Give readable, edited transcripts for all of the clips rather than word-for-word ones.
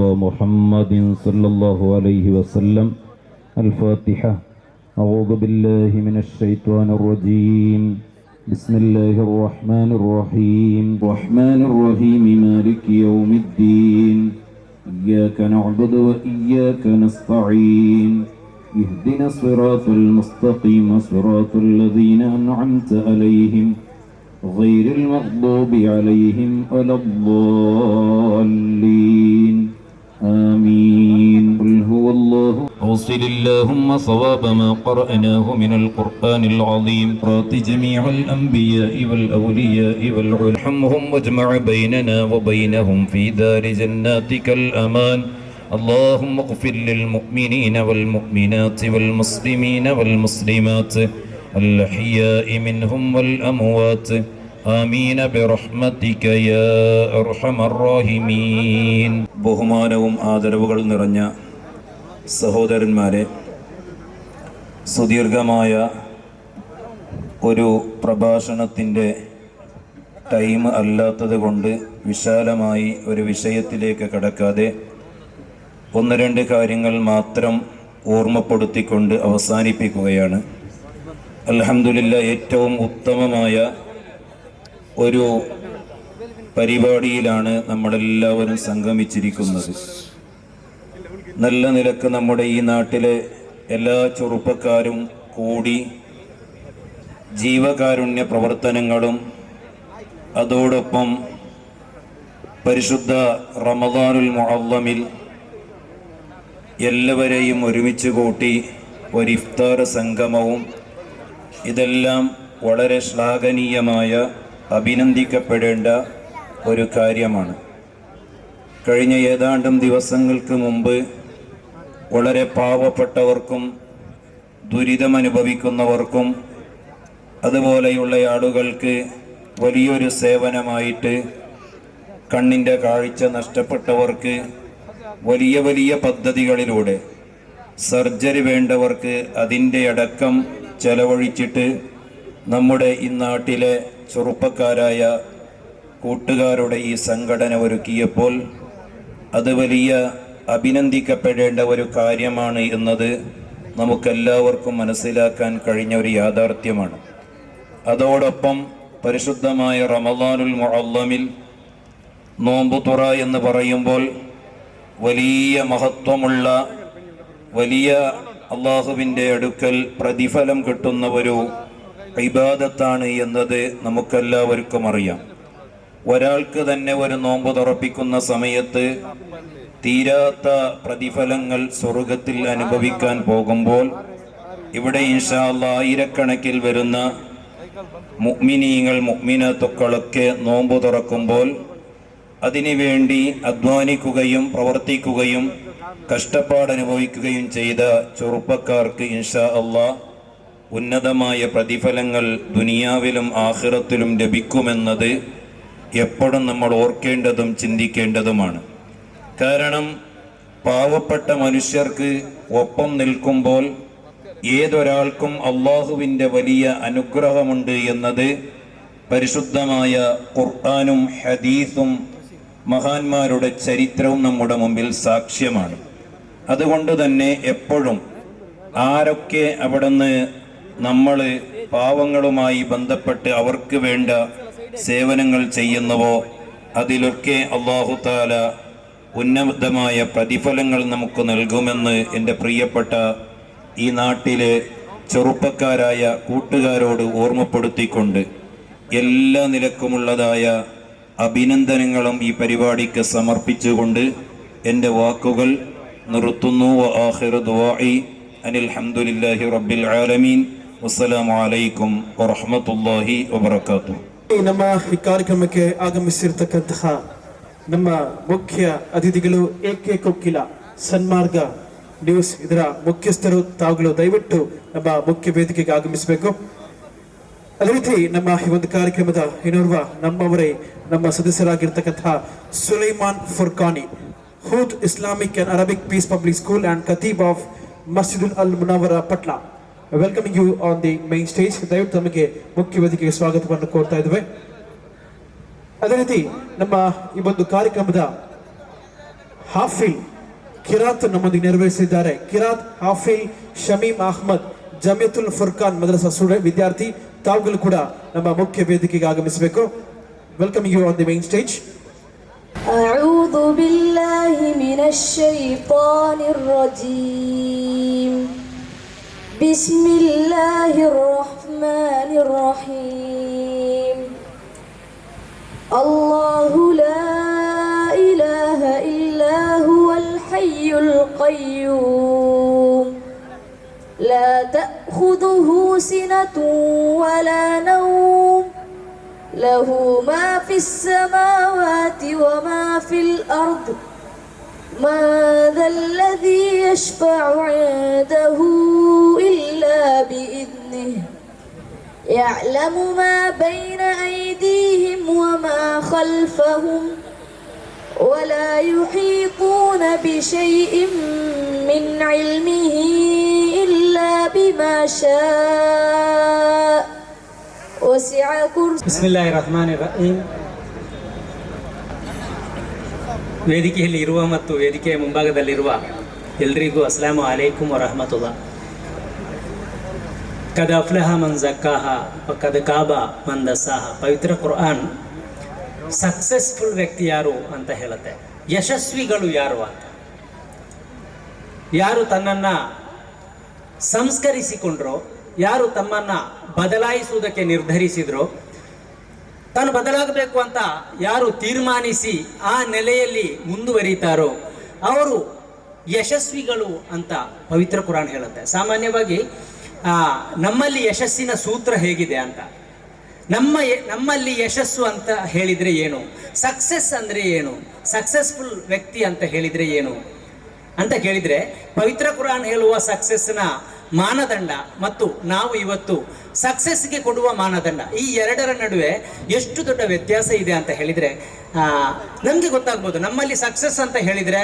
المصطفى محمد صلى الله عليه وسلم. الفاتحة. أعوذ بالله من الشيطان الرجيم. بسم الله الرحمن الرحيم. الرحمن الرحيم مالك يوم الدين. إياك نعبد وإياك نستعين. اهدنا الصراط المستقيم صراط الذين أنعمت عليهم غير المغضوب عليهم ولا الضالين. آمين. قل هو الله. أوصل اللهم صواب ما قرأناه من القرآن العظيم. رات جميع الأنبياء والأولياء والعلمهم واجمع بيننا وبينهم في دار جناتك الأمان. اللهم اغفر للمؤمنين والمؤمنات والمسلمين والمسلمات الأحياء منهم والأموات. آمين برحمتك يا أرحم الراحمين. ബഹുമാനവും ആദരവുകളും നിറഞ്ഞ സഹോദരന്മാരെ, സുദീർഘമായ ഒരു പ്രഭാഷണത്തിൻ്റെ ടൈം അല്ലാത്തത് കൊണ്ട് വിശാലമായി ഒരു വിഷയത്തിലേക്ക് കടക്കാതെ ഒന്ന് രണ്ട് കാര്യങ്ങൾ മാത്രം ഓർമ്മപ്പെടുത്തിക്കൊണ്ട് അവസാനിപ്പിക്കുകയാണ്. അൽഹംദുലില്ലാഹ്, ഏറ്റവും ഉത്തമമായ ഒരു പരിപാടിയിലാണ് നമ്മളെല്ലാവരും സംഗമിച്ചിരിക്കുന്നത്. നല്ല നിലക്ക് നമ്മുടെ ഈ നാട്ടിലെ എല്ലാ ചെറുപ്പക്കാരും കൂടി ജീവകാരുണ്യ പ്രവർത്തനങ്ങളും അതോടൊപ്പം പരിശുദ്ധ റമദാനുൽ മുഅല്ലമിൽ എല്ലാവരെയും ഒരുമിച്ച് കൂട്ടി ഒരു ഇഫ്താർ സംഗമവും, ഇതെല്ലാം വളരെ ശ്ലാഘനീയമായ, അഭിനന്ദിക്കപ്പെടേണ്ട ഒരു കാര്യമാണ്. കഴിഞ്ഞ ഏതാണ്ടും ദിവസങ്ങൾക്ക് മുമ്പ് വളരെ പാവപ്പെട്ടവർക്കും ദുരിതമനുഭവിക്കുന്നവർക്കും അതുപോലെയുള്ള ആളുകൾക്ക് വലിയൊരു സേവനമായിട്ട് കണ്ണിൻ്റെ കാഴ്ച നഷ്ടപ്പെട്ടവർക്ക് വലിയ വലിയ പദ്ധതികളിലൂടെ സർജറി വേണ്ടവർക്ക് അതിൻ്റെ അടക്കം ചെലവഴിച്ചിട്ട് നമ്മുടെ ഈ നാട്ടിലെ ചെറുപ്പക്കാരായ കൂട്ടുകാരുടെ ഈ സംഘടന ഒരുക്കിയപ്പോൾ അത് വലിയ അഭിനന്ദിക്കപ്പെടേണ്ട ഒരു കാര്യമാണ് എന്നത് നമുക്കെല്ലാവർക്കും മനസ്സിലാക്കാൻ കഴിഞ്ഞ ഒരു യാഥാർത്ഥ്യമാണ്. അതോടൊപ്പം പരിശുദ്ധമായ റമദാനുൽ മുഅല്ലമിൽ നോമ്പുതുറ എന്ന് പറയുമ്പോൾ വലിയ മഹത്വമുള്ള, വലിയ അള്ളാഹുവിൻ്റെ അടുക്കൽ പ്രതിഫലം കിട്ടുന്ന ഒരു ഇബാദത്താണ് എന്നത് നമുക്കെല്ലാവർക്കും അറിയാം. ഒരാൾക്ക് തന്നെ ഒരു നോമ്പ് തുറപ്പിക്കുന്ന സമയത്ത് തീരാത്ത പ്രതിഫലങ്ങൾ സ്വർഗത്തിൽ അനുഭവിക്കാൻ പോകുമ്പോൾ ഇവിടെ ഇൻഷാ അല്ലാഹ് ആയിരക്കണക്കിൽ വരുന്ന മുഅ്മിനീങ്ങൾ മുഅ്മിനാത്തുക്കളൊക്കെ നോമ്പ് തുറക്കുമ്പോൾ അതിനുവേണ്ടി അധ്വാനിക്കുകയും പ്രവർത്തിക്കുകയും കഷ്ടപ്പാടനുഭവിക്കുകയും ചെയ്ത ചെറുപ്പക്കാർക്ക് ഇൻഷാ അല്ലാഹ് ഉന്നതമായ പ്രതിഫലങ്ങൾ ദുനിയാവിലും ആഖിറത്തിലും ലഭിക്കുമെന്നത് എപ്പോഴും നമ്മൾ ഓർക്കേണ്ടതും ചിന്തിക്കേണ്ടതുമാണ്. കാരണം പാവപ്പെട്ട മനുഷ്യർക്ക് ഒപ്പം നിൽക്കുമ്പോൾ ഏതൊരാൾക്കും അള്ളാഹുവിൻ്റെ വലിയ അനുഗ്രഹമുണ്ട് എന്നത് പരിശുദ്ധമായ ഖുർആനും ഹദീസും മഹാന്മാരുടെ ചരിത്രവും നമ്മുടെ മുമ്പിൽ സാക്ഷ്യമാണ്. അതുകൊണ്ട് തന്നെ എപ്പോഴും ആരൊക്കെ അവിടുന്ന് നമ്മൾ പാവങ്ങളുമായി ബന്ധപ്പെട്ട് അവർക്ക് വേണ്ട സേവനങ്ങൾ ചെയ്യുന്നുവോ അതിലൊക്കെ അല്ലാഹു തആല ഉന്നതമായ പ്രതിഫലങ്ങൾ നമുക്ക് നൽകുമെന്ന് എൻ്റെ പ്രിയപ്പെട്ട ഈ നാട്ടിലെ ചെറുപ്പക്കാരായ കൂട്ടുകാരോട് ഓർമ്മപ്പെടുത്തിക്കൊണ്ട് എല്ലാ നിലക്കുമുള്ളതായ അഭിനന്ദനങ്ങളും ഈ പരിപാടിക്ക് സമർപ്പിച്ചുകൊണ്ട് എൻ്റെ വാക്കുകൾ നിർത്തുന്നു. ആഖിറു ദുആഇ അനിൽ ഹംദുലില്ലാഹി റബ്ബിൽ ആലമീൻ. വസ്സലാമു അലൈക്കും വറഹ്മത്തുള്ളാഹി ವಬರಕಾತುಹು. ನಮ್ಮ ಈ ಕಾರ್ಯಕ್ರಮಕ್ಕೆ ಆಗಮಿಸಿರ್ತಕ್ಕಂತಹ ನಮ್ಮ ಮುಖ್ಯ ಅತಿಥಿಗಳು ಎಕೆ ಕೊಕ್ಕಿಲ ಸನ್ಮಾರ್ಗ ನ್ಯೂಸ್ ಇದರ ಮುಖ್ಯಸ್ಥರು ತಾವುಗಳು ದಯವಿಟ್ಟು ನಮ್ಮ ಮುಖ್ಯ ವೇದಿಕೆಗೆ ಆಗಮಿಸಬೇಕು. ಅದೇ ರೀತಿ ನಮ್ಮ ಈ ಒಂದು ಕಾರ್ಯಕ್ರಮದ ಇನ್ನೋರ್ವ ನಮ್ಮವರೇ ನಮ್ಮ ಸದಸ್ಯರಾಗಿರ್ತಕ್ಕಂತಹ Sulaiman Furqani, Hood Islamic and Arabic Peace Public School and ಖತೀಬ್ of Masjidul Al Munawwara Patla, welcoming you on the main stage. ದಯವಿಟ್ಟು ನಮಗೆ ಮುಖ್ಯ ವೇದಿಕೆಗೆ ಸ್ವಾಗತವನ್ನು ಕೋರ್ತಾ ಇದ್ದೇವೆ. ಅದೇ ರೀತಿ ನಮ್ಮ ಈ ಒಂದು ಕಾರ್ಯಕ್ರಮದ ಹಾಫಿಲ್ ಕಿರಾತ್ ನಮ್ಮೊಂದಿಗೆ ನೆರವೇರಿಸಿದ್ದಾರೆ. ಕಿರಾತ್ ಹಾಫಿಲ್ ಶಮೀಮ್ ಅಹ್ಮದ್ ಜಮಿಯತುಲ್ ಫುರ್ಕಾನ್ ಮದ್ರಸಾ ಸ್ಟೂಡೆಂಟ್ ವಿದ್ಯಾರ್ಥಿ, ತಾವುಗಳು ಕೂಡ ನಮ್ಮ ಮುಖ್ಯ ವೇದಿಕೆಗೆ ಆಗಮಿಸಬೇಕು. Welcoming you on the main stage. أعوذ بالله من الشيطان الرجيم. بسم الله الرحمن الرحيم. الله لا إله إلا هو الحي القيوم لا تأخذه سنة ولا نوم له ما في السماوات وما في الأرض من ذا الذي يشفع عنده إلا بإذنه يعلم ما بين أيديهم وما خلفهم ولا يحيطون بشيء من علمه إلا بما شاء وسع كرسيه. ಬಿಸ್ಮಿಲ್ಲಾಹಿರ್ ರಹಮಾನಿರ್ Rahim. ವೇದಿಕೆಯಲ್ಲಿ ಇರುವ ಮತ್ತು ವೇದಿಕೆಯ ಮುಂಭಾಗದಲ್ಲಿರುವ ಎಲ್ರಿಗೂ ಅಸ್ಸಲಾಮು ಅಲೈಕುಂ ವರಹಮತುಲ್ಲಾ. ಕದ ಅಫ್ಲಹ ಮನ್ ಜಕ್ಕಾಹ ವ ಕದ ಕಾಬ ಮನ್ ದಸ್ಸಾಹ. ಪವಿತ್ರ ಕುರ್ಆನ್ ಸಕ್ಸಸ್ಫುಲ್ ವ್ಯಕ್ತಿ ಯಾರು ಅಂತ ಹೇಳುತ್ತೆ, ಯಶಸ್ವಿಗಳು ಯಾರು ಅಂತ. ಯಾರು ತನ್ನನ್ನು ಸಂಸ್ಕರಿಸಿಕೊಂಡ್ರೋ, ಯಾರು ತಮ್ಮನ್ನು ಬದಲಾಯಿಸುವುದಕ್ಕೆ ನಿರ್ಧರಿಸಿದ್ರೋ, ತಾನು ಬದಲಾಗಬೇಕು ಅಂತ ಯಾರು ತೀರ್ಮಾನಿಸಿ ಆ ನೆಲೆಯಲ್ಲಿ ಮುಂದುವರಿತಾರೋ ಅವರು ಯಶಸ್ವಿಗಳು ಅಂತ ಪವಿತ್ರ ಕುರಾನ್ ಹೇಳುತ್ತೆ. ಸಾಮಾನ್ಯವಾಗಿ ನಮ್ಮಲ್ಲಿ ಯಶಸ್ಸಿನ ಸೂತ್ರ ಹೇಗಿದೆ ಅಂತ, ನಮ್ಮಲ್ಲಿ ಯಶಸ್ಸು ಅಂತ ಹೇಳಿದರೆ ಏನು, ಸಕ್ಸಸ್ ಅಂದರೆ ಏನು, ಸಕ್ಸಸ್ಫುಲ್ ವ್ಯಕ್ತಿ ಅಂತ ಹೇಳಿದರೆ ಏನು ಅಂತ ಕೇಳಿದರೆ, ಪವಿತ್ರ ಕುರಾನ್ ಹೇಳುವ ಸಕ್ಸಸ್ನ ಮಾನದಂಡ ಮತ್ತು ನಾವು ಇವತ್ತು ಸಕ್ಸಸ್ಗೆ ಕೊಡುವ ಮಾನದಂಡ, ಈ ಎರಡರ ನಡುವೆ ಎಷ್ಟು ದೊಡ್ಡ ವ್ಯತ್ಯಾಸ ಇದೆ ಅಂತ ಹೇಳಿದರೆ ನಮಗೆ ಗೊತ್ತಾಗ್ಬೋದು. ನಮ್ಮಲ್ಲಿ ಸಕ್ಸಸ್ ಅಂತ ಹೇಳಿದರೆ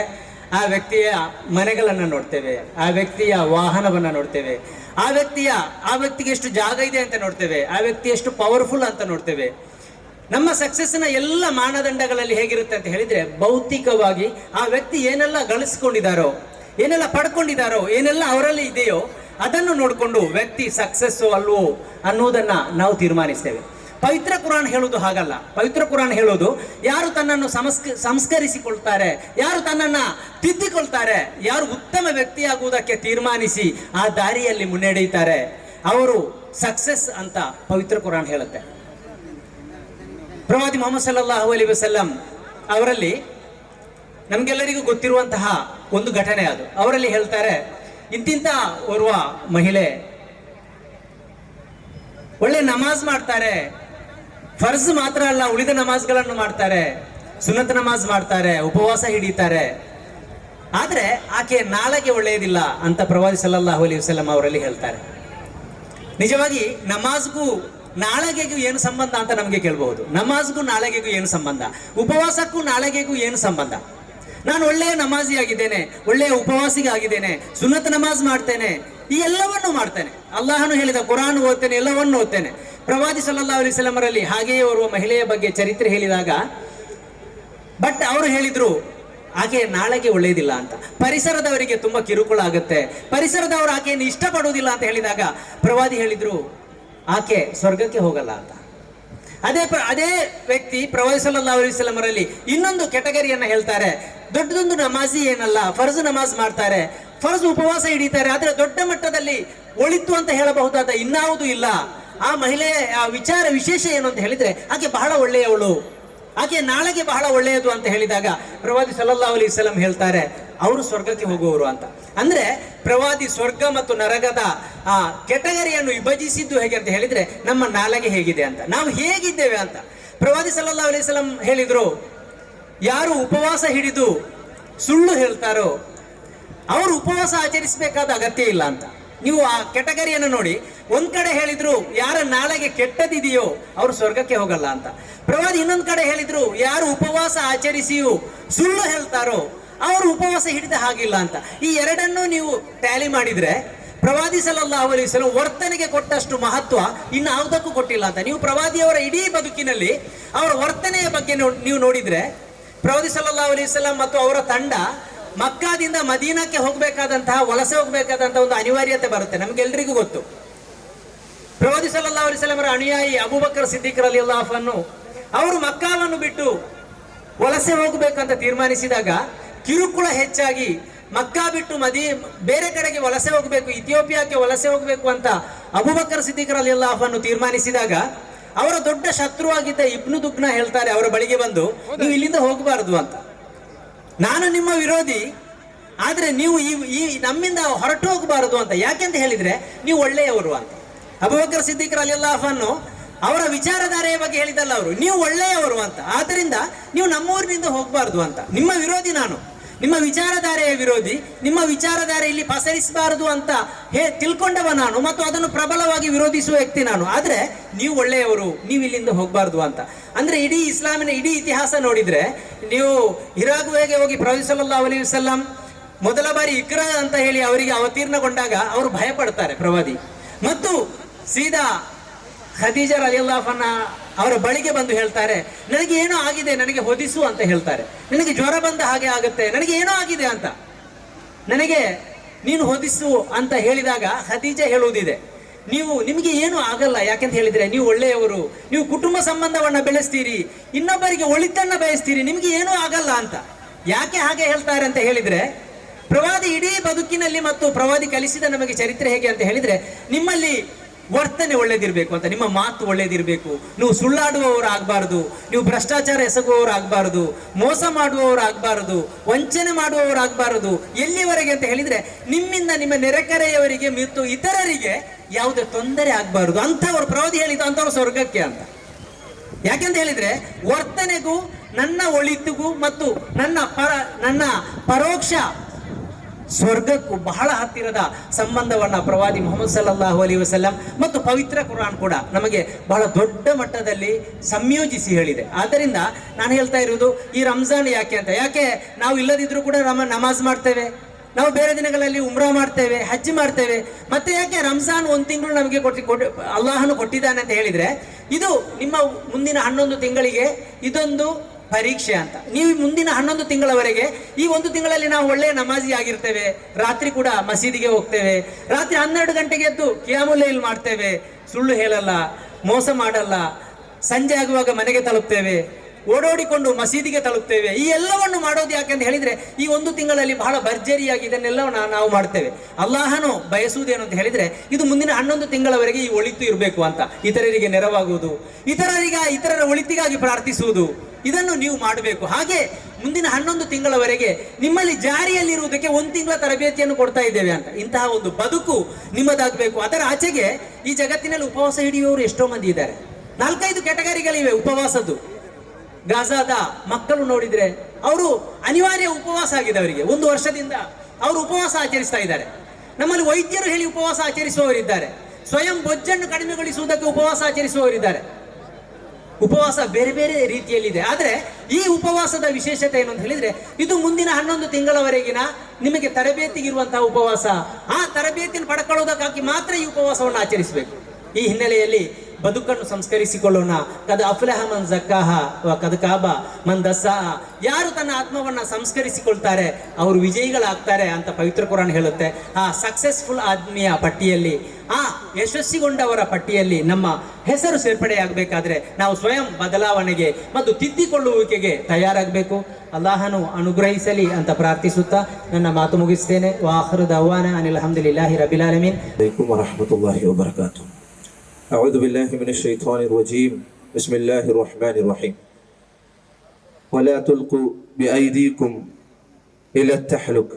ಆ ವ್ಯಕ್ತಿಯ ಮನೆಗಳನ್ನು ನೋಡ್ತೇವೆ, ಆ ವ್ಯಕ್ತಿಯ ವಾಹನವನ್ನು ನೋಡ್ತೇವೆ, ಆ ವ್ಯಕ್ತಿಗೆ ಎಷ್ಟು ಜಾಗ ಇದೆ ಅಂತ ನೋಡ್ತೇವೆ, ಆ ವ್ಯಕ್ತಿ ಎಷ್ಟು ಪವರ್ಫುಲ್ ಅಂತ ನೋಡ್ತೇವೆ. ನಮ್ಮ ಸಕ್ಸಸ್ನ ಎಲ್ಲ ಮಾನದಂಡಗಳಲ್ಲಿ ಹೇಗಿರುತ್ತೆ ಅಂತ ಹೇಳಿದರೆ, ಭೌತಿಕವಾಗಿ ಆ ವ್ಯಕ್ತಿ ಏನೆಲ್ಲ ಗಳಿಸ್ಕೊಂಡಿದ್ದಾರೋ, ಏನೆಲ್ಲ ಪಡ್ಕೊಂಡಿದ್ದಾರೋ, ಏನೆಲ್ಲ ಅವರಲ್ಲಿ ಇದೆಯೋ ಅದನ್ನು ನೋಡಿಕೊಂಡು ವ್ಯಕ್ತಿ ಸಕ್ಸಸ್ಸು ಅಲ್ವೋ ಅನ್ನೋದನ್ನು ನಾವು ತೀರ್ಮಾನಿಸ್ತೇವೆ. ಪವಿತ್ರ ಕುರಾನ್ ಹೇಳೋದು ಹಾಗಲ್ಲ. ಪವಿತ್ರ ಕುರಾನ್ ಹೇಳೋದು ಯಾರು ತನ್ನನ್ನು ಸಂಸ್ಕರಿಸಿಕೊಳ್ತಾರೆ, ಯಾರು ತನ್ನನ್ನು ತಿದ್ದಿಕೊಳ್ತಾರೆ, ಯಾರು ಉತ್ತಮ ವ್ಯಕ್ತಿಯಾಗುವುದಕ್ಕೆ ತೀರ್ಮಾನಿಸಿ ಆ ದಾರಿಯಲ್ಲಿ ಮುನ್ನಡೆಯುತ್ತಾರೆ ಅವರು ಸಕ್ಸಸ್ ಅಂತ ಪವಿತ್ರ ಕುರಾನ್ ಹೇಳುತ್ತೆ. ಪ್ರವಾದಿ ಮೊಹಮ್ಮದ್ ಸಲ್ಲಲ್ಲಾಹು ಅಲೈಹಿ ವಸಲ್ಲಂ ಅವರಲ್ಲಿ ನಮಗೆಲ್ಲರಿಗೂ ಗೊತ್ತಿರುವಂತಹ ಒಂದು ಘಟನೆ ಅದು. ಅವರಲ್ಲಿ ಹೇಳ್ತಾರೆ, ಇಂತಿಂತ ಓರ್ವ ಮಹಿಳೆ ಒಳ್ಳೆ ನಮಾಜ್ ಮಾಡ್ತಾರೆ, ಫರ್ಜ್ ಮಾತ್ರ ಅಲ್ಲ ಉಳಿದ ನಮಾಜ್ಗಳನ್ನು ಮಾಡ್ತಾರೆ, ಸುನ್ನತ್ ನಮಾಜ್ ಮಾಡ್ತಾರೆ, ಉಪವಾಸ ಹಿಡಿತಾರೆ, ಆದರೆ ಆಕೆ ನಾಳೆಗೆ ಒಳ್ಳೆಯದಿಲ್ಲ ಅಂತ ಪ್ರವಾದಿ ಸಲ್ಲಲ್ಲಾಹು ಅಲೈಹಿ ವಸಲ್ಲಂ ಅವರಲ್ಲಿ ಹೇಳ್ತಾರೆ. ನಿಜವಾಗಿ ನಮಾಜ್ಗೂ ನಾಳೆಗೆಗೂ ಏನು ಸಂಬಂಧ ಅಂತ ನಮಗೆ ಕೇಳಬಹುದು. ನಮಾಜ್ಗೂ ನಾಳೆಗೆಗೂ ಏನು ಸಂಬಂಧ, ಉಪವಾಸಕ್ಕೂ ನಾಳೆಗೆಗೂ ಏನು ಸಂಬಂಧ? ನಾನು ಒಳ್ಳೆಯ ನಮಾಜಿ ಆಗಿದ್ದೇನೆ, ಒಳ್ಳೆಯ ಉಪವಾಸಿಗೆ ಆಗಿದ್ದೇನೆ, ಸುನ್ನತ್ ನಮಾಜ್ ಮಾಡ್ತೇನೆ, ಈ ಎಲ್ಲವನ್ನು ಮಾಡ್ತೇನೆ, ಅಲ್ಲಾಹನು ಹೇಳಿದ ಕುರಾನ್ ಓದ್ತೇನೆ, ಎಲ್ಲವನ್ನು ಓದ್ತೇನೆ. ಪ್ರವಾದಿ ಸಲ್ಲಲ್ಲಾಹು ಅಲೈಹಿ ವಸಲ್ಲಂ ಅವರಲ್ಲಿ ಹಾಗೆಯೇ ಓರ್ವ ಮಹಿಳೆಯ ಬಗ್ಗೆ ಚರಿತ್ರೆ ಹೇಳಿದಾಗ ಬಟ್ ಅವರು ಹೇಳಿದ್ರು ಆಕೆ ನಾಳೆಗೆ ಒಳ್ಳೆಯದಿಲ್ಲ ಅಂತ. ಪರಿಸರದವರಿಗೆ ತುಂಬಾ ಕಿರುಕುಳ ಆಗುತ್ತೆ, ಪರಿಸರದವರು ಆಕೆಯನ್ನು ಇಷ್ಟಪಡುವುದಿಲ್ಲ ಅಂತ ಹೇಳಿದಾಗ ಪ್ರವಾದಿ ಹೇಳಿದ್ರು ಆಕೆ ಸ್ವರ್ಗಕ್ಕೆ ಹೋಗಲ್ಲ ಅಂತ. ಅದೇ ವ್ಯಕ್ತಿ ಪ್ರವಾದಿ ಸಲ್ಲಲ್ಲಾಹು ಅಲೈಹಿ ವಸಲ್ಲಂ ಅವರಲ್ಲಿ ಇನ್ನೊಂದು ಕೆಟಗರಿಯನ್ನ ಹೇಳ್ತಾರೆ. ದೊಡ್ಡದೊಂದು ನಮಾಜಿ ಏನಲ್ಲ, ಫರ್ಜ್ ನಮಾಜ್ ಮಾಡ್ತಾರೆ, ಫರ್ಜ್ ಉಪವಾಸ ಹಿಡಿತಾರೆ, ಆದ್ರೆ ದೊಡ್ಡ ಮಟ್ಟದಲ್ಲಿ ಒಳಿತು ಅಂತ ಹೇಳಬಹುದಾದ ಇನ್ನಾವುದು ಇಲ್ಲ. ಆ ಮಹಿಳೆಯ ವಿಶೇಷ ಏನು ಅಂತ ಹೇಳಿದ್ರೆ ಆಕೆ ಬಹಳ ಒಳ್ಳೆಯವಳು, ಆಕೆ ನಾಳೆಗೆ ಬಹಳ ಒಳ್ಳೆಯದು ಅಂತ ಹೇಳಿದಾಗ ಪ್ರವಾದಿ ಸಲ್ಲಲ್ಲಾಹು ಅಲೈಹಿ ವಸಲ್ಲಂ ಹೇಳ್ತಾರೆ ಅವರು ಸ್ವರ್ಗಕ್ಕೆ ಹೋಗುವವರು ಅಂತ. ಅಂದ್ರೆ ಪ್ರವಾದಿ ಸ್ವರ್ಗ ಮತ್ತು ನರಕದ ಆ ಕೆಟಗರಿಯನ್ನು ವಿಭಜಿಸಿದ್ದು ಹೇಗೆ ಅಂತ ಹೇಳಿದ್ರೆ ನಮ್ಮ ನಾಲಿಗೆ ಹೇಗಿದೆ ಅಂತ, ನಾವು ಹೇಗಿದ್ದೇವೆ ಅಂತ. ಪ್ರವಾದಿ ಸಲ್ಲಲ್ಲಾಹು ಅಲೈಹಿ ವಸಲ್ಲಂ ಹೇಳಿದ್ರು, ಯಾರು ಉಪವಾಸ ಹಿಡಿದು ಸುಳ್ಳು ಹೇಳ್ತಾರೋ ಅವರು ಉಪವಾಸ ಆಚರಿಸಬೇಕಾದ ಅಗತ್ಯ ಇಲ್ಲ ಅಂತ. ನೀವು ಆ ಕೆಟಗರಿಯನ್ನು ನೋಡಿ. ಒಂದ್ ಕಡೆ ಹೇಳಿದ್ರು ಯಾರ ನಾಳೆಗೆ ಕೆಟ್ಟದಿದೆಯೋ ಅವರು ಸ್ವರ್ಗಕ್ಕೆ ಹೋಗಲ್ಲ ಅಂತ. ಪ್ರವಾದಿ ಇನ್ನೊಂದ್ ಕಡೆ ಹೇಳಿದ್ರು ಯಾರು ಉಪವಾಸ ಆಚರಿಸಿಯೂ ಸುಳ್ಳು ಹೇಳ್ತಾರೋ ಅವರು ಉಪವಾಸ ಹಿಡಿದ ಹಾಗಿಲ್ಲ ಅಂತ. ಈ ಎರಡನ್ನೂ ನೀವು ಟ್ಯಾಲಿ ಮಾಡಿದ್ರೆ ಪ್ರವಾದಿ ಸಲ್ಲಲ್ಲಾಹು ಅಲೈಹಿ ವಸಲ್ಲಂ ವರ್ತನೆಗೆ ಕೊಟ್ಟಷ್ಟು ಮಹತ್ವ ಇನ್ಯಾವುದಕ್ಕೂ ಕೊಟ್ಟಿಲ್ಲ ಅಂತ. ನೀವು ಪ್ರವಾದಿಯವರ ಇಡೀ ಬದುಕಿನಲ್ಲಿ ಅವರ ವರ್ತನೆಯ ಬಗ್ಗೆ ನೀವು ನೋಡಿದ್ರೆ ಪ್ರವಾದಿ ಸಲ್ಲಲ್ಲಾಹು ಅಲೈಹಿ ವಸಲ್ಲಂ ಮತ್ತು ಅವರ ತಂಡ ಮಕ್ಕಾದಿಂದ ಮದೀನಾಕ್ಕೆ ಹೋಗಬೇಕಾದಂತಹ ವಲಸೆ ಹೋಗಬೇಕಾದಂತಹ ಒಂದು ಅನಿವಾರ್ಯತೆ ಬರುತ್ತೆ, ನಮಗೆಲ್ಲರಿಗೂ ಗೊತ್ತು. ಪ್ರವಾದಿ ಸಲ್ಲಲ್ಲಾಹು ಅಲೈಹಿ ವಸಲ್ಲಂ ಅವರ ಅನುಯಾಯಿ ಅಬೂಬಕರ್ ಸಿದ್ದಿಕ್ ರಲಿಯಲ್ಲಾಹು ಅನ್ಹು ಅವರು ಮಕ್ಕಾವನ್ನು ಬಿಟ್ಟು ವಲಸೆ ಹೋಗಬೇಕಂತ ತೀರ್ಮಾನಿಸಿದಾಗ ಕಿರುಕುಳ ಹೆಚ್ಚಾಗಿ ಮಕ್ಕಾ ಬಿಟ್ಟು ಬೇರೆ ಕಡೆಗೆ ವಲಸೆ ಹೋಗಬೇಕು, ಇಥಿಯೋಪಿಯಾಕ್ಕೆ ವಲಸೆ ಹೋಗಬೇಕು ಅಂತ ಅಬೂಬಕರ್ ಸಿದ್ದಿಕ್ ರಲಿಯಲ್ಲಾಹು ಅನ್ಹು ತೀರ್ಮಾನಿಸಿದಾಗ ಅವರ ದೊಡ್ಡ ಶತ್ರುವಾಗಿದ್ದ ಇಬ್ನು ದುಗ್ನ ಹೇಳ್ತಾರೆ ಅವರ ಬಳಿಗೆ ಬಂದು, ನೀವು ಇಲ್ಲಿಂದ ಹೋಗಬಾರದು ಅಂತ, ನಾನು ನಿಮ್ಮ ವಿರೋಧಿ, ಆದ್ರೆ ನೀವು ಈ ನಮ್ಮಿಂದ ಹೊರಟು ಹೋಗಬಾರದು ಅಂತ. ಯಾಕೆಂತ ಹೇಳಿದ್ರೆ ನೀವು ಒಳ್ಳೆಯವರು ಅಂತ. ಅಬೂಬಕರ್ ಸಿದ್ದಿಕ್ ರಲಿಯಲ್ಲಾಹು ಅನ್ಹು ಅವರ ವಿಚಾರಧಾರೆಯ ಬಗ್ಗೆ ಹೇಳಿದಲ್ಲ ಅವರು, ನೀವು ಒಳ್ಳೆಯವರು ಅಂತ, ಆದ್ದರಿಂದ ನೀವು ನಮ್ಮೂರಿನಿಂದ ಹೋಗಬಾರದು ಅಂತ. ನಿಮ್ಮ ವಿರೋಧಿ ನಾನು, ನಿಮ್ಮ ವಿಚಾರಧಾರೆಯ ವಿರೋಧಿ, ನಿಮ್ಮ ವಿಚಾರಧಾರೆ ಇಲ್ಲಿ ಪಸರಿಸಬಾರದು ಅಂತ ತಿಳ್ಕೊಂಡವ ನಾನು, ಮತ್ತು ಅದನ್ನು ಪ್ರಬಲವಾಗಿ ವಿರೋಧಿಸುವ ವ್ಯಕ್ತಿ ನಾನು. ಆದ್ರೆ ನೀವು ಒಳ್ಳೆಯವರು, ನೀವು ಇಲ್ಲಿಂದ ಹೋಗಬಾರ್ದು ಅಂತ. ಅಂದ್ರೆ ಇಡೀ ಇಸ್ಲಾಮಿನ ಇಡೀ ಇತಿಹಾಸ ನೋಡಿದ್ರೆ, ನೀವು ಹಿರಾಗುವೆಗೆ ಹೋಗಿ ಪ್ರವಾದಿ ಸಲ್ಲಲ್ಲಾಹು ಅಲೈಹಿ ವಸಲ್ಲಂ ಮೊದಲ ಬಾರಿ ಇಕ್ರಾ ಅಂತ ಹೇಳಿ ಅವರಿಗೆ ಅವತೀರ್ಣಗೊಂಡಾಗ ಅವರು ಭಯ ಪಡ್ತಾರೆ ಪ್ರವಾದಿ, ಮತ್ತು ಸೀದಾ ಖದೀಜಾ ರಲಿಯಲ್ಲಾಹು ಅನ್ಹಾ ಅವರ ಬಳಿಗೆ ಬಂದು ಹೇಳ್ತಾರೆ, ನನಗೆ ಏನೋ ಆಗಿದೆ, ನನಗೆ ಹೊದಿಸು ಅಂತ ಹೇಳ್ತಾರೆ. ನನಗೆ ಜ್ವರ ಬಂದ ಹಾಗೆ ಆಗುತ್ತೆ, ನನಗೆ ಏನೋ ಆಗಿದೆ ಅಂತ, ನನಗೆ ನೀನು ಹೊದಿಸು ಅಂತ ಹೇಳಿದಾಗ ಖದೀಜಾ ಹೇಳುವುದಿದೆ, ನಿಮಗೆ ಏನು ಆಗಲ್ಲ, ಯಾಕೆಂತ ಹೇಳಿದ್ರೆ ನೀವು ಒಳ್ಳೆಯವರು, ನೀವು ಕುಟುಂಬ ಸಂಬಂಧವನ್ನ ಬೆಳೆಸ್ತೀರಿ, ಇನ್ನೊಬ್ಬರಿಗೆ ಒಳಿತನ್ನ ಬಯಸ್ತೀರಿ, ನಿಮಗೆ ಏನೂ ಆಗಲ್ಲ ಅಂತ. ಯಾಕೆ ಹಾಗೆ ಹೇಳ್ತಾರೆ ಅಂತ ಹೇಳಿದ್ರೆ, ಪ್ರವಾದಿ ಇಡೀ ಬದುಕಿನಲ್ಲಿ ಮತ್ತು ಪ್ರವಾದಿ ಕಲಿಸಿದ ನಮಗೆ ಚರಿತ್ರೆ ಹೇಗೆ ಅಂತ ಹೇಳಿದ್ರೆ, ನಿಮ್ಮಲ್ಲಿ ವರ್ತನೆ ಒಳ್ಳೇದಿರ್ಬೇಕು ಅಂತ, ನಿಮ್ಮ ಮಾತು ಒಳ್ಳೇದಿರ್ಬೇಕು, ನೀವು ಸುಳ್ಳಾಡುವವರು ಆಗ್ಬಾರ್ದು, ನೀವು ಭ್ರಷ್ಟಾಚಾರ ಎಸಗುವವರು ಆಗ್ಬಾರ್ದು, ಮೋಸ ಮಾಡುವವರು ಆಗ್ಬಾರ್ದು, ವಂಚನೆ ಮಾಡುವವರು ಆಗ್ಬಾರ್ದು. ಎಲ್ಲಿವರೆಗೆ ಅಂತ ಹೇಳಿದ್ರೆ, ನಿಮ್ಮಿಂದ ನಿಮ್ಮ ನೆರೆಕರೆಯವರಿಗೆ ಮತ್ತು ಇತರರಿಗೆ ಯಾವುದೇ ತೊಂದರೆ ಆಗ್ಬಾರ್ದು ಅಂತವರು ಪ್ರವಾದಿ ಹೇಳಿದ ಅಂತವರು ಸ್ವರ್ಗಕ್ಕೆ ಅಂತ. ಯಾಕೆಂತ ಹೇಳಿದ್ರೆ ವರ್ತನೆಗೂ ನನ್ನ ಒಳಿತಿಗೂ ಮತ್ತು ನನ್ನ ಪರೋಕ್ಷ ಸ್ವರ್ಗಕ್ಕೂ ಬಹಳ ಹತ್ತಿರದ ಸಂಬಂಧವನ್ನ ಪ್ರವಾದಿ ಮುಹಮ್ಮದ್ ಸಲ್ಲಲ್ಲಾಹು ಅಲೈಹಿ ವಸಲ್ಲಂ ಮತ್ತು ಪವಿತ್ರ ಕುರಾನ್ ಕೂಡ ನಮಗೆ ಬಹಳ ದೊಡ್ಡ ಮಟ್ಟದಲ್ಲಿ ಸಂಯೋಜಿಸಿ ಹೇಳಿದೆ. ಆದ್ದರಿಂದ ನಾನು ಹೇಳ್ತಾ ಇರುವುದು, ಈ ರಂಜಾನ್ ಯಾಕೆ ಅಂತ, ಯಾಕೆ ನಾವು ಇಲ್ಲದಿದ್ರೂ ಕೂಡ ನಮಾಜ್ ಮಾಡ್ತೇವೆ, ನಾವು ಬೇರೆ ದಿನಗಳಲ್ಲಿ ಉಮ್ರಾ ಮಾಡ್ತೇವೆ, ಹಜ್ ಮಾಡ್ತೇವೆ, ಮತ್ತೆ ಯಾಕೆ ರಂಜಾನ್ ಒಂದು ತಿಂಗಳು ನಮಗೆ ಅಲ್ಲಾಹನು ಕೊಟ್ಟಿದ್ದಾನೆ ಅಂತ ಹೇಳಿದ್ರೆ, ಇದು ನಿಮ್ಮ ಮುಂದಿನ 11 ತಿಂಗಳಿಗೆ ಇದೊಂದು ಪರೀಕ್ಷೆ ಅಂತ. ನೀವು ಮುಂದಿನ 11 ತಿಂಗಳವರೆಗೆ, ಈ 1 ತಿಂಗಳಲ್ಲಿ ನಾವು ಒಳ್ಳೆಯ ನಮಾಜಿ ಆಗಿರ್ತೇವೆ, ರಾತ್ರಿ ಕೂಡ ಮಸೀದಿಗೆ ಹೋಗ್ತೇವೆ, ರಾತ್ರಿ 12 ಗಂಟೆಗೆ ಎದ್ದು ಕಿಯಾಮುಲ್ ಲೈಲ್ ಮಾಡ್ತೇವೆ, ಸುಳ್ಳು ಹೇಳಲ್ಲ, ಮೋಸ ಮಾಡಲ್ಲ, ಸಂಜೆ ಆಗುವಾಗ ಮನೆಗೆ ತಲುಪ್ತೇವೆ, ಓಡೋಡಿಕೊಂಡು ಮಸೀದಿಗೆ ತಲುಪ್ತೇವೆ. ಈ ಎಲ್ಲವನ್ನು ಮಾಡೋದು ಯಾಕೆಂತ ಹೇಳಿದ್ರೆ, ಈ 1 ತಿಂಗಳಲ್ಲಿ ಬಹಳ ಭರ್ಜರಿಯಾಗಿ ಇದನ್ನೆಲ್ಲ ನಾವು ಮಾಡ್ತೇವೆ. ಅಲ್ಲಾಹನು ಬಯಸುವುದೇನು ಅಂತ ಹೇಳಿದ್ರೆ, ಇದು ಮುಂದಿನ 11 ತಿಂಗಳವರೆಗೆ ಈ ಒಳಿತು ಇರಬೇಕು ಅಂತ, ಇತರರಿಗೆ ನೆರವಾಗುವುದು, ಇತರರ ಒಳಿತಿಗಾಗಿ ಪ್ರಾರ್ಥಿಸುವುದು, ಇದನ್ನು ನೀವು ಮಾಡಬೇಕು. ಹಾಗೆ ಮುಂದಿನ 11 ತಿಂಗಳವರೆಗೆ ನಿಮ್ಮಲ್ಲಿ ಜಾರಿಯಲ್ಲಿರುವುದಕ್ಕೆ 1 ತಿಂಗಳ ತರಬೇತಿಯನ್ನು ಕೊಡ್ತಾ ಇದ್ದೇವೆ ಅಂತ. ಇಂತಹ ಒಂದು ಬದುಕು ನಿಮ್ಮದಾಗಬೇಕು. ಅದರ ಆಚೆಗೆ ಈ ಜಗತ್ತಿನಲ್ಲಿ ಉಪವಾಸ ಹಿಡಿಯುವವರು ಎಷ್ಟೋ ಮಂದಿ ಇದ್ದಾರೆ. 4-5 ಕ್ಯಾಟಗರಿಗಳಿವೆ ಉಪವಾಸದ್ದು. ಗಾಜಾದ ಮಕ್ಕಳು ನೋಡಿದ್ರೆ ಅವರು ಅನಿವಾರ್ಯ ಉಪವಾಸ ಆಗಿದೆ, ಅವರಿಗೆ 1 ವರ್ಷದಿಂದ ಅವರು ಉಪವಾಸ ಆಚರಿಸ್ತಾ ಇದ್ದಾರೆ. ನಮ್ಮಲ್ಲಿ ವೈದ್ಯರು ಹೇಳಿ ಉಪವಾಸ ಆಚರಿಸುವವರಿದ್ದಾರೆ, ಸ್ವಯಂ ಬೊಜ್ಜನ್ನು ಕಡಿಮೆಗೊಳಿಸುವುದಕ್ಕೆ ಉಪವಾಸ ಆಚರಿಸುವವರಿದ್ದಾರೆ. ಉಪವಾಸ ಬೇರೆ ಬೇರೆ ರೀತಿಯಲ್ಲಿದೆ. ಆದರೆ ಈ ಉಪವಾಸದ ವಿಶೇಷತೆ ಏನು ಅಂತ ಹೇಳಿದ್ರೆ, ಇದು ಮುಂದಿನ 11 ತಿಂಗಳವರೆಗಿನ ನಿಮಗೆ ತರಬೇತಿಗಿರುವಂತಹ ಉಪವಾಸ. ಆ ತರಬೇತಿಯನ್ನು ಪಡ್ಕೊಳ್ಳೋದಕ್ಕಾಗಿ ಮಾತ್ರ ಈ ಉಪವಾಸವನ್ನು ಆಚರಿಸಬೇಕು. ಈ ಹಿನ್ನೆಲೆಯಲ್ಲಿ ಬದುಕನ್ನು ಸಂಸ್ಕರಿಸಿಕೊಳ್ಳೋಣ. ಕದ ಅಫ್ಲಹ ಮನ್ ಜಕ್ಕಾಹ ವ ಕದ ಕಾಬ ಮನ್ ದಸ್ಸಾಹ. ಯಾರು ತನ್ನ ಆತ್ಮವನ್ನ ಸಂಸ್ಕರಿಸಿಕೊಳ್ತಾರೆ ಅವರು ವಿಜಯಿಗಳಾಗ್ತಾರೆ ಅಂತ ಪವಿತ್ರ ಕುರಾನ್ ಹೇಳುತ್ತೆ. ಆ ಸಕ್ಸಸ್ಫುಲ್ ಆದ್ಮಿಯ ಪಟ್ಟಿಯಲ್ಲಿ, ಆ ಯಶಸ್ವಿಗೊಂಡವರ ಪಟ್ಟಿಯಲ್ಲಿ ನಮ್ಮ ಹೆಸರು ಸೇರ್ಪಡೆಯಾಗಬೇಕಾದ್ರೆ ನಾವು ಸ್ವಯಂ ಬದಲಾವಣೆಗೆ ಮತ್ತು ತಿದ್ದಿಕೊಳ್ಳುವಿಕೆಗೆ ತಯಾರಾಗಬೇಕು. ಅಲ್ಲಾಹನು ಅನುಗ್ರಹಿಸಲಿ ಅಂತ ಪ್ರಾರ್ಥಿಸುತ್ತಾ ನನ್ನ ಮಾತು ಮುಗಿಸ್ತೇನೆ. ವಾಖಿರು ದಅವಾನಾ ಅನಿಲ್ ಹಮ್ದುಲಿಲ್ಲಾಹಿ ರಬ್ಬಿಲ್ ಆಲಮೀನ್. ಅಲೈಕುಂ ವರಹ್ಮತುಲ್ಲಾಹಿ ವಬರಕಾತುಹು. ಅಊದು ಬಿಲ್ಲಾಹಿ ಮಿನಶ್ ಶೈತಾನಿರ್ ರಜೀಮ್. ಬಿಸ್ಮಿಲ್ಲಾಹಿರ್ ರಹ್ಮಾನಿರ್ ರಹೀಮ್. ವಲಾ ತುಲ್ಕು ಬಿಐದೀಕುಂ ಇಲಾ ತಹ್ಲುಕ್.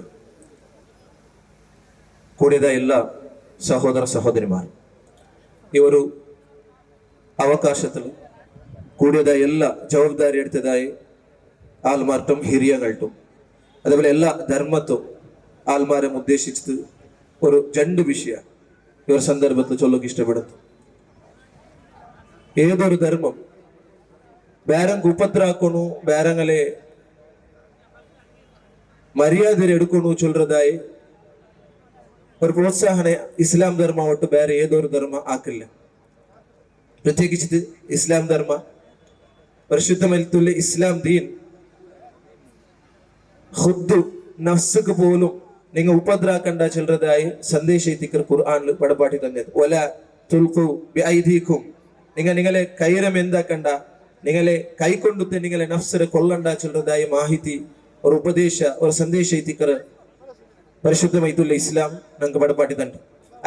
ಕೂಡಿದ ಎಲ್ಲ ಸಹೋದರ ಸಹೋದರಿಮಾರು, ಇವರು അവകാശത്തിലും കൂടിയത എല്ലാ ജവാബ്ദാരി എടുത്തതായി ആൽമാർട്ടും ഹിരിയകൾട്ടും അതേപോലെ എല്ലാ ധർമ്മത്തും ആൽമാരെ ഉദ്ദേശിച്ചത് ഒരു 2 വിഷയ ഇവർ സന്ദർഭത്തിൽ ചൊല്ലക്ക് ഇഷ്ടപ്പെടുന്നു. ഏതൊരു ധർമ്മം ಬೇರಂಗ್ ಉಪದ್ರ ಹಾಕೋನು, ಬೇರಂಗಲೆ ಮರ್ಯಾದೆ ಎಡ್ಕೊಂಡು ಚೊಲ್ರದಾಯಿ ഒരു പ്രോത്സാഹന ഇസ്ലാം ധർമ്മ ഒട്ട് വേറെ ഏതൊരു ധർമ്മ ആക്കില്ല. പ്രത്യേകിച്ച് ഇസ്ലാം ധർമ്മ പരിശുദ്ധമൽത്തുള്ള ഇസ്ലാം ദീൻ ಖುದ್ದು ನಫ್ಸ್ಗೆ പോലും നിങ്ങൾ ഉപദ്രാക്കണ്ട ചിലതായി സന്ദേശ എത്തിക്കർ ഖുർആനിൽ പടപാട്ടി തന്നെ ഒല തുൽഖു ബിഐദീകും നിങ്ങളെ കൈരം എന്താക്കണ്ട നിങ്ങളെ കൈകൊണ്ടുത്തെ നിങ്ങളെ നഫ്സിനെ കൊല്ലണ്ട ചിലതായി മാഹിതി ഒരു ഉപദേശ ഒരു സന്ദേശ എത്തിക്കർ പരിശുദ്ധമായിട്ടുള്ള ഇസ്ലാം ഞങ്ങൾക്ക് പടപാട്ടി തന്നെ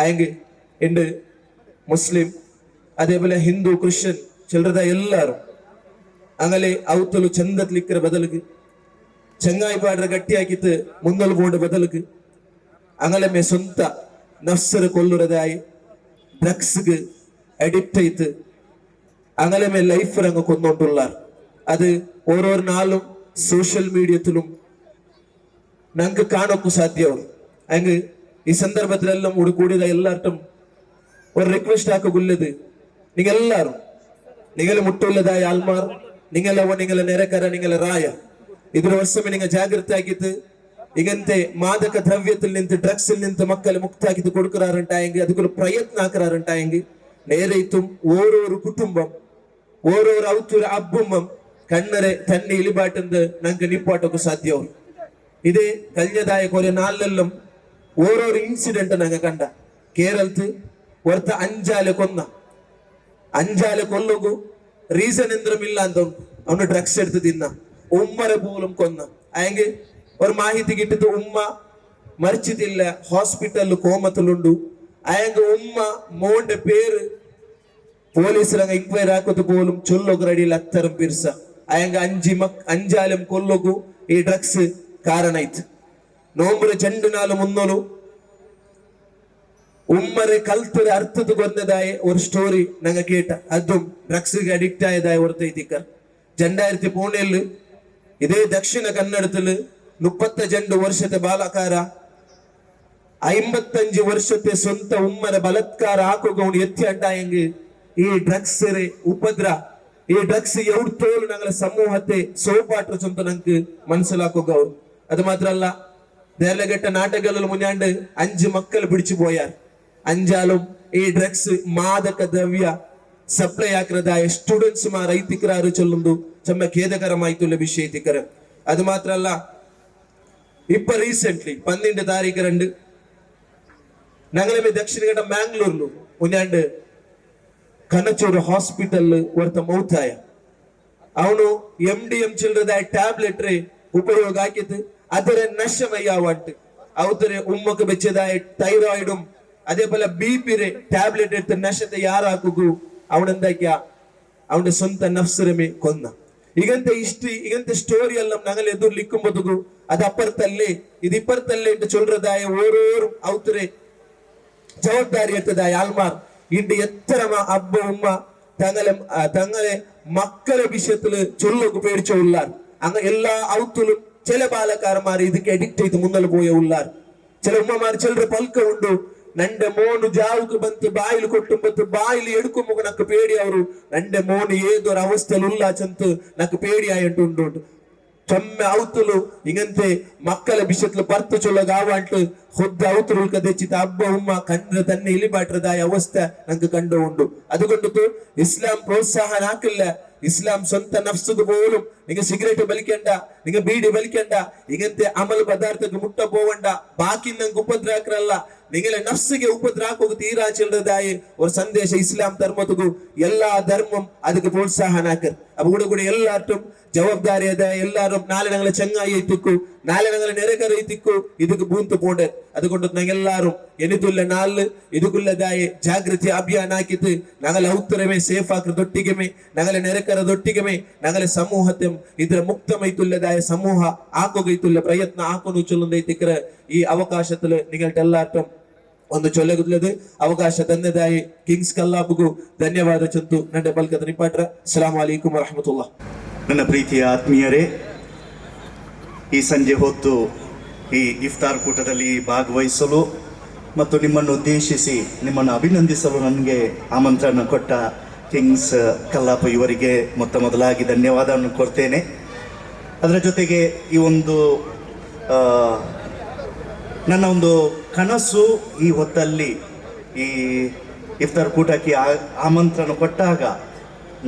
ആയെങ്കിൽ ഉണ്ട് മുസ്ലിം അതേപോലെ ഹിന്ദു ക്രിസ്ത്യൻ ചിലതായി എല്ലാവരും അങ്ങനെ ഔത്തಲು ಚಂದತ್ಲಿಕ್ಕರ ಬದಲಿಗೆ ಚಂಗಾಯಿ ಪಾಡ್ರ ಗಟ್ಟಿಯಾಕಿತ್ತು ಮುಂದಲು ಬೋಂಡ ಬದಲಿಗೆ ಅಂಗಲಮೆ ಸ್ವಂತ ನಫ್ಸರ ಕೊಲ್ಲುರದಾಯಿ ಡ್ರಗ್ಸ್ಗೆ ಅಡಿಕ್ಟ್ ಆಯ್ತು ಅಂಗಲಮೆ ലൈഫ് അങ്ങ് കൊന്നോണ്ടുള്ളാർ അത് ഓരോ നാളും സോഷ്യൽ മീഡിയത്തിലും ഞങ്ങൾക്ക് കാണൊക്കെ സാധ്യമാണ് അങ്ങ് ഈ സന്ദർഭത്തിലെല്ലാം കൂടിയത എല്ലാവർക്കും ഒരു റിക്വസ്റ്റ് ആക്കുള്ളത് നിങ്ങൾ എല്ലാവരും നിങ്ങൾ മുട്ടുള്ളതായ ആൾമാർ നിങ്ങളെ ನೆರೆಕರ നിങ്ങളെ ರಾಯ ಇದ್ರ ವರ್ಷಮೆ നിങ്ങൾ ಜಾಗೃತಿ ಆಗಿತ್ತು ഇങ്ങനത്തെ മാദക ദ്രവ്യത്തിൽ നിന്ന് ഡ്രഗ്സിൽ നിന്ന് മക്കളെ മുക്താക്കി കൊടുക്കാറുണ്ടായെങ്കിൽ അതുപോലെ പ്രയത്നം ആക്കാറുണ്ടായെങ്കിൽ നേരെത്തും ഓരോരു കുടുംബം ഓരോരു ഔത്തൂർ അಬ್ಬുമ്മം കണ്ണരെ തന്നെ ഇലിബാട്ടെന്ന് ഞങ്ങൾക്ക് നിപ്പാട്ടൊക്കെ സാധ്യവും ഇത് കഴിഞ്ഞതായ കുറെ നാളിലെല്ലാം ഓരോരു ഇൻസിഡന്റ് ഞങ്ങൾ കണ്ട കേരളത്തിൽ ഒരുത്ത അഞ്ചാല് കൊല്ലുകു റീസൺ എന്തുമില്ല ಅಂತ ಅವನು ಡ್ರಗ್ಸ್ എടുത്ത് തിന്ന ഉമ്മരെ പോലും കൊന്ന അയെങ്കിൽ ഒരു മാഹിതി കിട്ടിയത് ഉമ്മ മരിച്ചിട്ടില്ല ഹോസ്പിറ്റലിൽ കോമത്തിലുണ്ടു അയെങ്കിൽ ഉമ്മ മോന്റെ പേര് പോലീസിലങ്ങ് ഇൻക്വയറി ആക്കത്ത് പോലും ചൊല്ലൊക്കെ റെഡിയിൽ അത്തരം പിർസ അയെങ്കിൽ അഞ്ചാലും കൊല്ലൊക്കു ഈ ಡ್ರಗ್ಸ್ ಕಾರಣ ಆಯ್ತು ನೋಂಬರು ಚೆಂಡು ನಾಲು ಮುನ್ನೋಲು ഉമ്മരെ കൽത്തൊരു അർത്ഥത്ത് കൊന്നതായ ഒരു സ്റ്റോറി ഞങ്ങൾ കേട്ട അതും ഡ്രഗ്സിಗೆ അഡിക്റ്റ് ആയതായ ഒരുത്തേക്ക് 2013 ഇതേ ദക്ഷിണ കന്നഡത്തില് 32 ವರ್ಷത്തെ ಬಾಲಕಾರ 55 ವರ್ಷത്തെ ಸ್ವಂತ ಉಮ್ಮರ ಬಲಾತ್ಕಾರ ಹಾಕೋಗವನು ಎತ್ತಿ ಅಂಟಾಯಂಗೆ ಈ ಡ್ರಗ್ಸ್ ಉಪದ್ರ ഈ ഡ്രഗ്സ് എവിടത്തോളം ഞങ്ങളെ സമൂഹത്തെ സോപ്പാട്ട് സ്വന്ത ഞങ്ങൾക്ക് മനസ്സിലാക്കുകയും അത് മാത്രല്ല ദേലഘട്ട നാട്ടുകളിൽ മുന്നാണ്ട് 5 മക്കൾ പിടിച്ചു പോയാൽ 5 ഈ ഡ്രഗ്സ് മാദക ദ്രവ്യ സപ്ലൈ ആക്കുന്നതായ സ്റ്റുഡൻസുമാർ ഐത്തിക്കറാറ് ചൊല്ലുന്നു ചമ്മ ഖേദകരമായിട്ടുള്ള വിഷയത്തിക്കര അത് മാത്രല്ല ഇപ്പൊ റീസെന്റ് 12 താരീഖ് 2 ഞങ്ങളെ ദക്ഷിണ കന്നഡ ಮ್ಯಾಂಗ್ಳೂರ್ಲು മുന്നാണ്ട് ಕನಚೂರು ಹಾಸ್ಪಿಟಲ್ ಹೊರತ ಮೌತಾಯ ಅವನು MDM ಚಿಲ್ಡ್ರದಾಯ ಟ್ಯಾಬ್ಲೆಟ್ ಉಪಯೋಗ ಹಾಕಿತ್ತು ಅದರ ನಶಮಯ್ಯಾವಂಟ್ ಅವತರೆ ಉಮ್ಮಕ್ಕೆ ಬೆಚ್ಚದಾಯ ಥೈರಾಯ್ಡುം അതേപോലെ BP ಟ್ಯಾಬ್ಲೆಟ್ എടുത്ത് നശത്തെ ಯಾರಾಕುಗು ಅವನಂದಾಕ್ಯ ಅವನ ಸ್ವಂತ ನಫ್ಸರಮೆ ಕೊನ್ನ ഇങ്ങനത്തെ സ്റ്റോറി എല്ലാം ഞങ്ങൾ എതിർലിക്കുമ്പോഴു അത് അപ്പുറത്തല്ലേ ഇത് ഇപ്പുറത്തല്ലേ എന്ന് ചൊല്ലതായ ഓരോരും ഔത്തരെ ജവാബ്ദാരി എടുത്തതായ ആൾമാർ ഇണ്ട് എത്ര അബ്ബ ഉമ്മ തങ്ങളെ മക്കളെ വിഷയത്തില് ചൊല്ലൊക്കെ പേടിച്ച ഉള്ളാർ അങ്ങ് എല്ലാ ഔത്തിലും ചില ബാലക്കാരന്മാർ ಇದಕ್ಕೆ അഡിക്റ്റ് ചെയ്ത് മുന്നോട്ട് പോയ ഉള്ളാർ ചില ഉമ്മമാർ ചിലർ പൽക്ക ഉണ്ടു നന്റെ മോന് ജാവുക്ക് ಬಂತು ಬಾಯಿಲು ಕೊಟ್ಟುಂಬತ್ತು ಬಾಯಿಲು ಎಡ್ಕೊಂಬ ನಕ್ಕು പേടി ಅವರು നന്റെ മോന് ഏതൊരു അവസ്ഥയിൽ ഉള്ളാച്ചಂತ നക്ಕು പേടി ആയിട്ടുണ്ടു ചമ്മ ഔത്തുಲು ഇങ്ങനത്തെ മക്കളെ വിഷയത്തില് പർത്ത് ചൊല്ലകാവാണ്ട് ഹുദ്ദ ഔത്തുലുൽക്ക തെച്ചിട്ട് അബ്ബ ഉമ്മ കണ്ണ് തന്നെ ഇലിബാട്ടതായ അവസ്ഥ ഞങ്ങൾക്ക് കണ്ടുകൊണ്ടു അതുകൊണ്ടിട്ട് ഇസ്ലാം പ്രോത്സാഹന ആക്കില്ല ഇസ്ലാം സ്വന്തം നഫ്സുക്ക് പോലും നിങ്ങൾ സിഗരറ്റ് വലിക്കണ്ട നിങ്ങൾ ബീഡി വലിക്കണ്ട ഇങ്ങനത്തെ അമൽ പദാർത്ഥಕ್ಕೆ മുട്ട പോവണ്ട ബാക്കി നിങ്ങൾക്ക് ഉപദ്രാക്കರಲ್ಲ നിങ്ങളെ നഫ്സിಗೆ ഉപദ്രാക്കുക തീരാ ചെല്ലതായ ഒരു സന്ദേശ ഇസ്ലാം ധർമ്മത്തുകു എല്ലാ ധർമ്മം ಅದಕ್ಕೆ പ്രോത്സാഹന ആക്കർ അപ്പോൾ കൂടെ എല്ലാവർക്കും ಜವಾಬ್ದಾರಿ ಅದ ಎಲ್ಲಾರು ನಾಳೆ ഞങ്ങളെ ചങ്ങായി എത്തിക്കു നാളെ ഞങ്ങളെ ನೆರೆಕರ എത്തിക്കു ಇದಕ್ಕೆ ಬೂಂತು ಪೋಂಡೆ അതുകൊണ്ട് ഞങ്ങളെല്ലാരും എനിതുള്ള നാളില് ഇതുക്കുള്ളതായ ജാഗ്രത അഭിയാൻ ആക്കിയിട്ട് ഞങ്ങളെ ഔത്തരമേ സേഫ് ആക്കുന്നതൊട്ടികമേ ഞങ്ങളെ ನೆರೆಕರ ದೊಟ್ಟಿಗಮೇ ഞങ്ങളെ സമൂഹത്തെ ಇದರ മുക്തമായിട്ടുള്ളതായ സമൂഹ ആക്കുകയിട്ടുള്ള പ്രയത്ന ആക്കുന്നു ചൊല്ലുന്നതിക്കര ഈ അവകാശത്തില് നിങ്ങളുടെ എല്ലാവർക്കും ಒಂದು ಚೊಲ್ಲಗುತ್ತದೆ ಅವಕಾಶ ತಂದೆದಾಯಿ ಕಿಂಗ್ಸ್ ಕಲ್ಲಾಬುಗು ಧನ್ಯವಾದ ಚಂತು ನನ್ನ ಬಲ್ಕದ ನಿಪಾಟ್ರ ಅಸ್ಸಲಾಮು ಅಲೈಕುಂ ವರಹಮತುಲ್ಲಾಹ್. ನನ್ನ ಪ್ರೀತಿಯ ಆತ್ಮೀಯರೇ, ಈ ಸಂಜೆ ಹೊತ್ತು ಈ ಇಫ್ತಾರ್ ಕೂಟದಲ್ಲಿ ಭಾಗವಹಿಸಲು ಮತ್ತು ನಿಮ್ಮನ್ನು ಉದ್ದೇಶಿಸಿ ನಿಮ್ಮನ್ನು ಅಭಿನಂದಿಸಲು ನನಗೆ ಆಮಂತ್ರಣ ಕೊಟ್ಟ ಕಿಂಗ್ಸ್ ಕಲ್ಲಾಪ ಇವರಿಗೆ ಮೊದಲಾಗಿ ಧನ್ಯವಾದವನ್ನು ಕೊಡ್ತೇನೆ. ಅದರ ಜೊತೆಗೆ ಈ ಒಂದು ನನ್ನ ಒಂದು ಕನಸು ಈ ಹೊತ್ತಲ್ಲಿ ಈ ಇಫ್ತಾರ್ ಕೂಟಕ್ಕೆ ಆಮಂತ್ರಣ ಕೊಟ್ಟಾಗ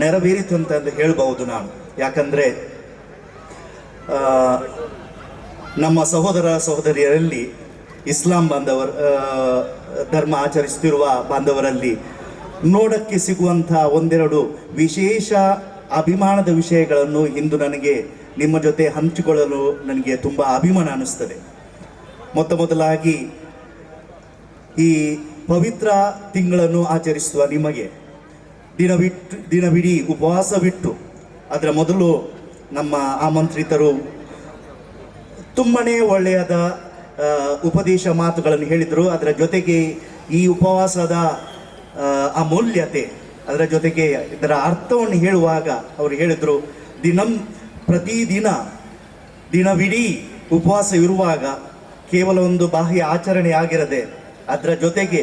ನೆರವೇರಿತು ಅಂತ ಹೇಳ್ಬಹುದು ನಾನು. ಯಾಕಂದರೆ ನಮ್ಮ ಸಹೋದರ ಸಹೋದರಿಯರಲ್ಲಿ ಇಸ್ಲಾಂ ಧರ್ಮ ಆಚರಿಸುತ್ತಿರುವ ಬಾಂಧವರಲ್ಲಿ ನೋಡಕ್ಕೆ ಸಿಗುವಂಥ ಒಂದೆರಡು ವಿಶೇಷ ಅಭಿಮಾನದ ವಿಷಯಗಳನ್ನು ಇಂದು ನನಗೆ ನಿಮ್ಮ ಜೊತೆ ಹಂಚಿಕೊಳ್ಳಲು ನನಗೆ ತುಂಬ ಅಭಿಮಾನ ಅನ್ನಿಸ್ತದೆ. ಮೊದಲಾಗಿ ಈ ಪವಿತ್ರ ತಿಂಗಳನ್ನು ಆಚರಿಸುವ ನಿಮಗೆ ದಿನವಿಡೀ ಉಪವಾಸವಿಟ್ಟು ಅದರ ಮೊದಲು ನಮ್ಮ ಆಮಂತ್ರಿತರು ತುಂಬನೇ ಒಳ್ಳೆಯದ ಉಪದೇಶ ಮಾತುಗಳನ್ನು ಹೇಳಿದರು. ಅದರ ಜೊತೆಗೆ ಈ ಉಪವಾಸದ ಅಮೂಲ್ಯತೆ, ಅದರ ಜೊತೆಗೆ ಇದರ ಅರ್ಥವನ್ನು ಹೇಳುವಾಗ ಅವರು ಹೇಳಿದರು, ದಿನವಿಡೀ ಉಪವಾಸ ಇರುವಾಗ ಕೇವಲ ಒಂದು ಬಾಹ್ಯ ಆಚರಣೆ ಆಗಿರದೆ ಅದರ ಜೊತೆಗೆ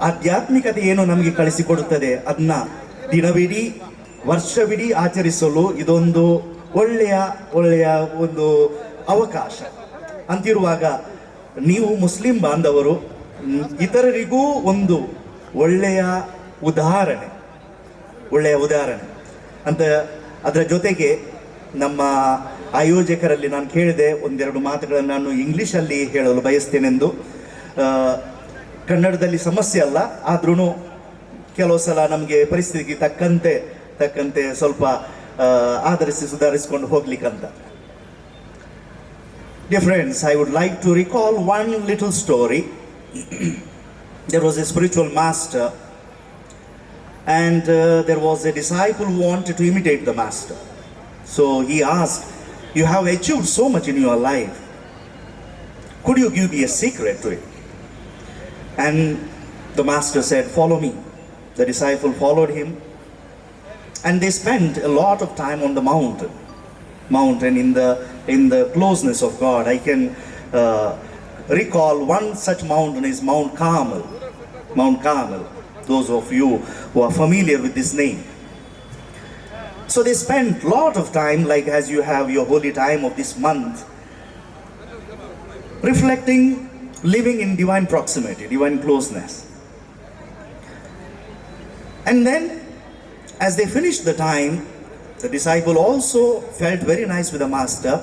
ಆಧ್ಯಾತ್ಮಿಕತೆ ಏನು ನಮಗೆ ಕಳಿಸಿಕೊಡುತ್ತದೆ ಅದನ್ನ ದಿನವಿಡೀ ವರ್ಷವಿಡೀ ಆಚರಿಸಲು ಇದೊಂದು ಒಳ್ಳೆಯ ಒಂದು ಅವಕಾಶ ಅಂತಿರುವಾಗ ನೀವು ಮುಸ್ಲಿಂ ಬಾಂಧವರು ಇತರರಿಗೂ ಒಂದು ಒಳ್ಳೆಯ ಉದಾಹರಣೆ ಅಂತ. ಅದರ ಜೊತೆಗೆ ನಮ್ಮ ಆಯೋಜಕರಲ್ಲಿ ನಾನು ಕೇಳಿದೆ, ಒಂದೆರಡು ಮಾತುಗಳನ್ನು ನಾನು ಇಂಗ್ಲೀಷಲ್ಲಿ ಹೇಳಲು ಬಯಸ್ತೇನೆಂದು. ಕನ್ನಡದಲ್ಲಿ ಸಮಸ್ಯೆ ಅಲ್ಲ, ಆದ್ರೂ ಕೆಲವು ಸಲ ನಮಗೆ ಪರಿಸ್ಥಿತಿಗೆ ತಕ್ಕಂತೆ ಸ್ವಲ್ಪ ಸುಧಾರಿಸಿಕೊಂಡು ಹೋಗ್ಲಿಕ್ಕಂತ. Dear friends, I would like to recall one little story. There was a spiritual master and there was a disciple who wanted to imitate the master. So he asked, "You have achieved so much in your life. Could you give me a secret to it?" And the master said, "Follow me." The disciple followed him and they spent a lot of time on the mountain in the closeness of God. I can recall one such mountain is Mount Carmel. Those of you who are familiar with this name. So they spent a lot of time, like as you have your holy time of this month, reflecting, living in divine proximity, divine closeness. And then as they finished the time, the disciple also felt very nice with the master.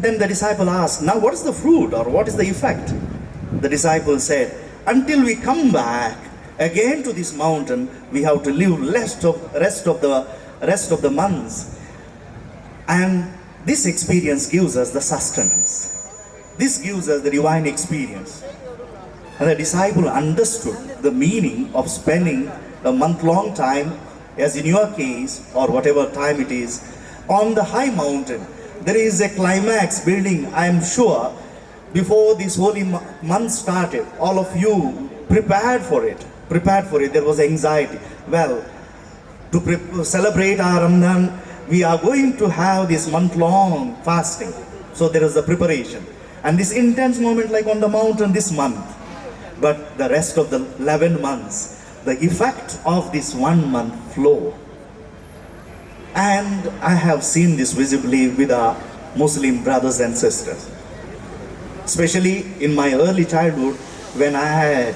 Then the disciple asked, "Now what is the fruit or what is the effect?" The disciple said, "Until we come back again to this mountain, we have to live rest of the months. And this experience gives us the sustenance. This gives us the divine experience." And the disciple understood the meaning of spending a month-long time, as in your case, or whatever time it is, on the high mountain. There is a climax building, I am sure, before this holy month started. All of you prepared for it. There was anxiety. Well, to celebrate our Ramadan, we are going to have this month-long fasting. So there is the preparation. And this intense moment like on the mountain this month. But the rest of the 11 months, the effect of this 1 month flow. And I have seen this visibly with our Muslim brothers and sisters. Especially in my early childhood, when I had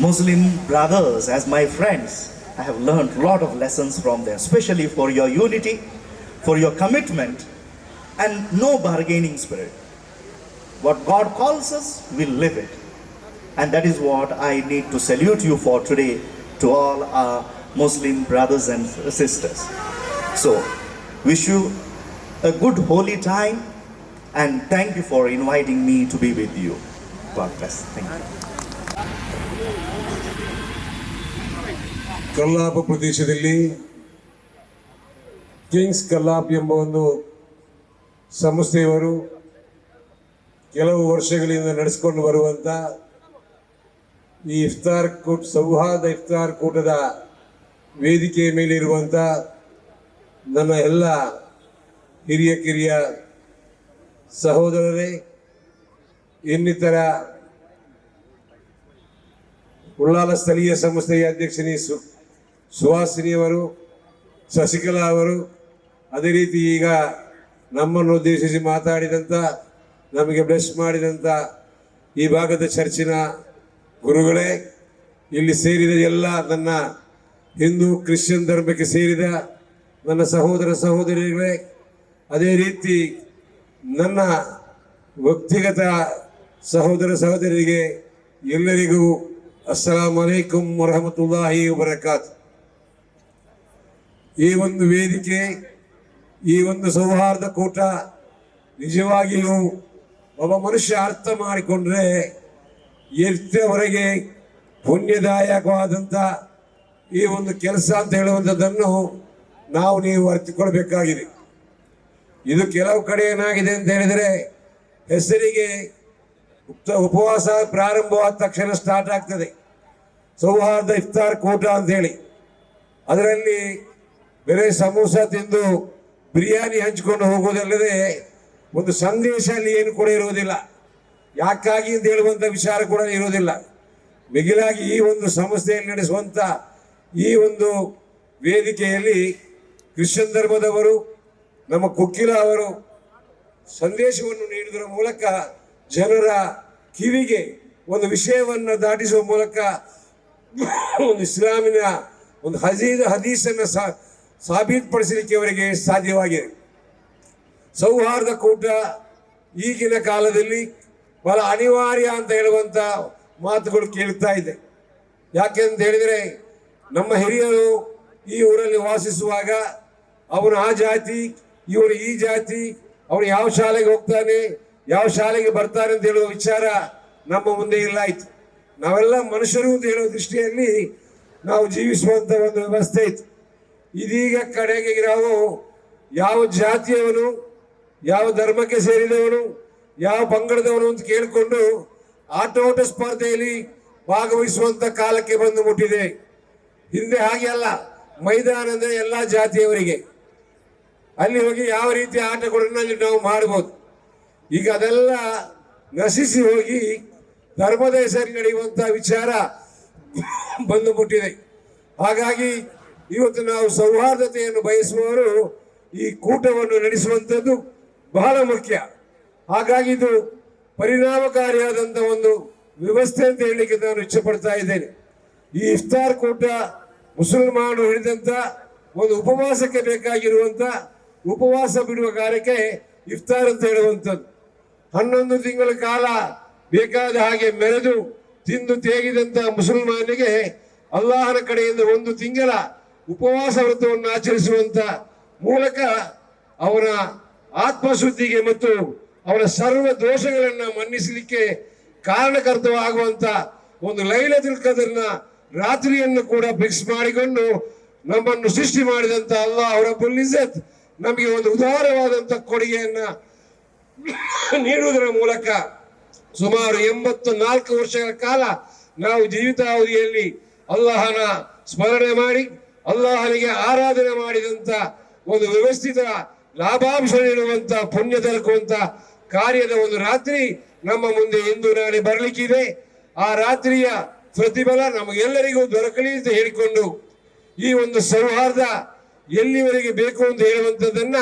Muslim brothers as my friends, I have learned a lot of lessons from them, especially for your unity, for your commitment, and no bargaining spirit. What God calls us, we'll live it. And that is what I need to salute you for today to all our Muslim brothers and sisters. So, wish you a good holy time and thank you for inviting me to be with you. God bless. Thank you. ಕಲ್ಲಾಪ ಪ್ರದೇಶದಲ್ಲಿ Kings ಕಲ್ಲಾಪ್ ಎಂಬ ಒಂದು ಸಂಸ್ಥೆಯವರು ಕೆಲವು ವರ್ಷಗಳಿಂದ ನಡೆಸಿಕೊಂಡು ಬರುವಂಥ ಈ ಸೌಹಾರ್ದ ಇಫ್ತಾರ್ ಕೂಟದ ವೇದಿಕೆಯ ಮೇಲೆ ಇರುವಂಥ ನನ್ನ ಎಲ್ಲ ಹಿರಿಯ ಸಹೋದರರೇ, ಇನ್ನಿತರ ಉಳ್ಳಾಲ ಸ್ಥಳೀಯ ಸಂಸ್ಥೆಯ ಅಧ್ಯಕ್ಷನಿ ಸುಹಾಸಿನಿಯವರು, ಶಶಿಕಲಾ ಅವರು, ಅದೇ ರೀತಿ ಈಗ ನಮ್ಮನ್ನು ಉದ್ದೇಶಿಸಿ ಮಾತಾಡಿದಂಥ, ನಮಗೆ ಬ್ಲೆಸ್ ಮಾಡಿದಂಥ ಈ ಭಾಗದ ಚರ್ಚಿನ ಗುರುಗಳೇ, ಇಲ್ಲಿ ಸೇರಿದ ಎಲ್ಲ ನನ್ನ ಹಿಂದೂ ಕ್ರಿಶ್ಚಿಯನ್ ಧರ್ಮಕ್ಕೆ ಸೇರಿದ ನನ್ನ ಸಹೋದರ ಸಹೋದರಿಗಳೇ, ಅದೇ ರೀತಿ ನನ್ನ ವ್ಯಕ್ತಿಗತ ಸಹೋದರ ಸಹೋದರಿಗೆ ಎಲ್ಲರಿಗೂ ಅಸ್ಸಲಾಮು ಅಲೈಕುಂ ವರಹಮತುಲ್ಲಾಹಿ ವಬರಕಾತ್. ಈ ಒಂದು ವೇದಿಕೆ, ಈ ಒಂದು ಸೌಹಾರ್ದ ಕೂಟ ನಿಜವಾಗಿಯೂ ಒಬ್ಬ ಮನುಷ್ಯ ಅರ್ಥ ಮಾಡಿಕೊಂಡ್ರೆ ಎಷ್ಟರವರೆಗೆ ಪುಣ್ಯದಾಯಕವಾದಂಥ ಈ ಒಂದು ಕೆಲಸ ಅಂತ ಹೇಳುವಂಥದ್ದನ್ನು ನೀವು ಅರ್ಥಕೊಳ್ಬೇಕಾಗಿದೆ. ಇದು ಕೆಲವು ಕಡೆ ಏನಾಗಿದೆ ಅಂತ ಹೇಳಿದರೆ, ಹೆಸರಿಗೆ ಉಪವಾಸ ಪ್ರಾರಂಭವಾದ ತಕ್ಷಣ ಸ್ಟಾರ್ಟ್ ಆಗ್ತದೆ ಸೌಹಾರ್ದ ಇಫ್ತಾರ್ ಕೂಟ ಅಂತೇಳಿ. ಅದರಲ್ಲಿ ಬೇರೆ ಸಮೋಸ ತಿಂದು ಬಿರಿಯಾನಿ ಹಂಚಿಕೊಂಡು ಹೋಗೋದಲ್ಲದೆ ಒಂದು ಸಂದೇಶ ಅಲ್ಲಿ ಏನು ಕೂಡ ಇರುವುದಿಲ್ಲ, ಯಾಕಾಗಿ ಅಂತ ಹೇಳುವಂಥ ವಿಚಾರ ಕೂಡ ಇರುವುದಿಲ್ಲ. ಮಿಗಿಲಾಗಿ ಈ ಒಂದು ಸಂಸ್ಥೆಯಲ್ಲಿ ನಡೆಸುವಂಥ ಈ ಒಂದು ವೇದಿಕೆಯಲ್ಲಿ ಕ್ರಿಶ್ಚಿಯನ್ ಧರ್ಮದವರು, ನಮ್ಮ ಕೊಕ್ಕಿಲ ಅವರು ಸಂದೇಶವನ್ನು ನೀಡುವುದರ ಮೂಲಕ ಜನರ ಕಿವಿಗೆ ಒಂದು ವಿಷಯವನ್ನು ದಾಟಿಸುವ ಮೂಲಕ ಒಂದು ಇಸ್ಲಾಮಿನ ಒಂದು ಹದೀಸನ್ನು ಸಾಬೀತುಪಡಿಸಲಿಕ್ಕೆ ಅವರಿಗೆ ಸಾಧ್ಯವಾಗಿದೆ. ಸೌಹಾರ್ದ ಕೂಟ ಈಗಿನ ಕಾಲದಲ್ಲಿ ಬಹಳ ಅನಿವಾರ್ಯ ಅಂತ ಹೇಳುವಂಥ ಮಾತುಗಳು ಕೇಳ್ತಾ ಇದೆ. ಯಾಕೆಂತ ಹೇಳಿದರೆ, ನಮ್ಮ ಹಿರಿಯರು ಈ ಊರಲ್ಲಿ ವಾಸಿಸುವಾಗ ಅವನು ಆ ಜಾತಿ, ಇವನು ಈ ಜಾತಿ, ಅವನು ಯಾವ ಶಾಲೆಗೆ ಹೋಗ್ತಾನೆ, ಯಾವ ಶಾಲೆಗೆ ಬರ್ತಾನೆ ಅಂತ ಹೇಳುವ ವಿಚಾರ ನಮ್ಮ ಮುಂದೆ ಇಲ್ಲ ಆಯ್ತು. ನಾವೆಲ್ಲ ಮನುಷ್ಯರು ಅಂತ ಹೇಳುವ ದೃಷ್ಟಿಯಲ್ಲಿ ನಾವು ಜೀವಿಸುವಂಥ ಒಂದು ವ್ಯವಸ್ಥೆ ಇತ್ತು. ಇದೀಗ ಕಡೆಗೆ ನಾವು ಯಾವ ಜಾತಿಯವನು, ಯಾವ ಧರ್ಮಕ್ಕೆ ಸೇರಿದವನು, ಯಾವ ಪಂಗಡದವನು ಅಂತ ಕೇಳಿಕೊಂಡು ಆಟೋಟ ಸ್ಪರ್ಧೆಯಲ್ಲಿ ಭಾಗವಹಿಸುವಂಥ ಕಾಲಕ್ಕೆ ಬಂದು ಮುಟ್ಟಿದೆ. ಹಿಂದೆ ಹಾಗೆ ಅಲ್ಲ, ಮೈದಾನ ಅಂದರೆ ಎಲ್ಲ ಜಾತಿಯವರಿಗೆ, ಅಲ್ಲಿ ಹೋಗಿ ಯಾವ ರೀತಿ ಆಟಗಳನ್ನು ಅಲ್ಲಿ ನಾವು ಮಾಡ್ಬೋದು. ಈಗ ಅದೆಲ್ಲ ನಶಿಸಿ ಹೋಗಿ ಧರ್ಮದ ಹೆಸರಿಗೆ ನಡೆಯುವಂಥ ವಿಚಾರ ಬಂದು ಮುಟ್ಟಿದೆ. ಹಾಗಾಗಿ ಇವತ್ತು ನಾವು ಸೌಹಾರ್ದತೆಯನ್ನು ಬಯಸುವವರು ಈ ಕೂಟವನ್ನು ನಡೆಸುವಂಥದ್ದು ಬಹಳ ಮುಖ್ಯ. ಹಾಗಾಗಿ ಇದು ಪರಿಣಾಮಕಾರಿಯಾದಂಥ ಒಂದು ವ್ಯವಸ್ಥೆ ಅಂತ ಹೇಳಲಿಕ್ಕೆ ನಾನು ಇಚ್ಛೆಪಡ್ತಾ ಇದ್ದೇನೆ. ಈ ಇಫ್ತಾರ್ ಕೂಟ ಮುಸಲ್ಮಾನರು ಹಿಡಿದಂಥ ಒಂದು ಉಪವಾಸಕ್ಕೆ ಬೇಕಾಗಿರುವಂಥ ಉಪವಾಸ ಬಿಡುವ ಕಾರ್ಯಕ್ಕೆ ಇಫ್ತಾರ್ ಅಂತ ಹೇಳುವಂಥದ್ದು. 11 ತಿಂಗಳ ಕಾಲ ಬೇಕಾದ ಹಾಗೆ ಮೆರೆದು ತಿಂದು ತೇಗಿದಂಥ ಮುಸಲ್ಮಾನಿಗೆ ಅಲ್ಲಾಹನ ಕಡೆಯಿಂದ 1 ತಿಂಗಳ ಉಪವಾಸ ವ್ರತವನ್ನು ಆಚರಿಸುವಂತ ಮೂಲಕ ಅವನ ಆತ್ಮಶುದ್ಧಿಗೆ ಮತ್ತು ಅವನ ಸರ್ವ ದೋಷಗಳನ್ನು ಮನ್ನಿಸಲಿಕ್ಕೆ ಕಾರಣಕರ್ತವಾಗುವಂತ ಒಂದು ಲೈಲತುಲ್ ಕದ್ರ್ನ ರಾತ್ರಿಯನ್ನು ಕೂಡ ಫಿಕ್ಸ್ ಮಾಡಿಕೊಂಡು ನಮ್ಮನ್ನು ಸೃಷ್ಟಿ ಮಾಡಿದಂತ ಅಲ್ಲಾಹ್ ರಬ್ಬುಲ್ ಇಜ್ಜತ್ ನಮಗೆ ಒಂದು ಉದಾರವಾದಂತ ಕೊಡುಗೆಯನ್ನ ನೀಡುವುದರ ಮೂಲಕ ಸುಮಾರು 84 ವರ್ಷಗಳ ಕಾಲ ನಾವು ಜೀವಿತಾವಧಿಯಲ್ಲಿ ಅಲ್ಲಾಹನ ಸ್ಮರಣೆ ಮಾಡಿ ಅಲ್ಲಾಹನಿಗೆ ಆರಾಧನೆ ಮಾಡಿದಂತ ಒಂದು ವ್ಯವಸ್ಥಿತ ಲಾಭಾಂಶ ನೀಡುವಂತ ಪುಣ್ಯ ದೊರಕುವಂತ ಕಾರ್ಯದ ಒಂದು ರಾತ್ರಿ ನಮ್ಮ ಮುಂದೆ ಇಂದು ನಾಳೆ ಬರಲಿಕ್ಕಿದೆ. ಆ ರಾತ್ರಿಯ ಪ್ರತಿಫಲ ನಮಗೆಲ್ಲರಿಗೂ ದೊರಕಲಿ ಅಂತ ಹೇಳಿಕೊಂಡು ಈ ಒಂದು ಸೌಹಾರ್ದ ಎಲ್ಲಿವರೆಗೆ ಬೇಕು ಅಂತ ಹೇಳುವಂಥದ್ದನ್ನ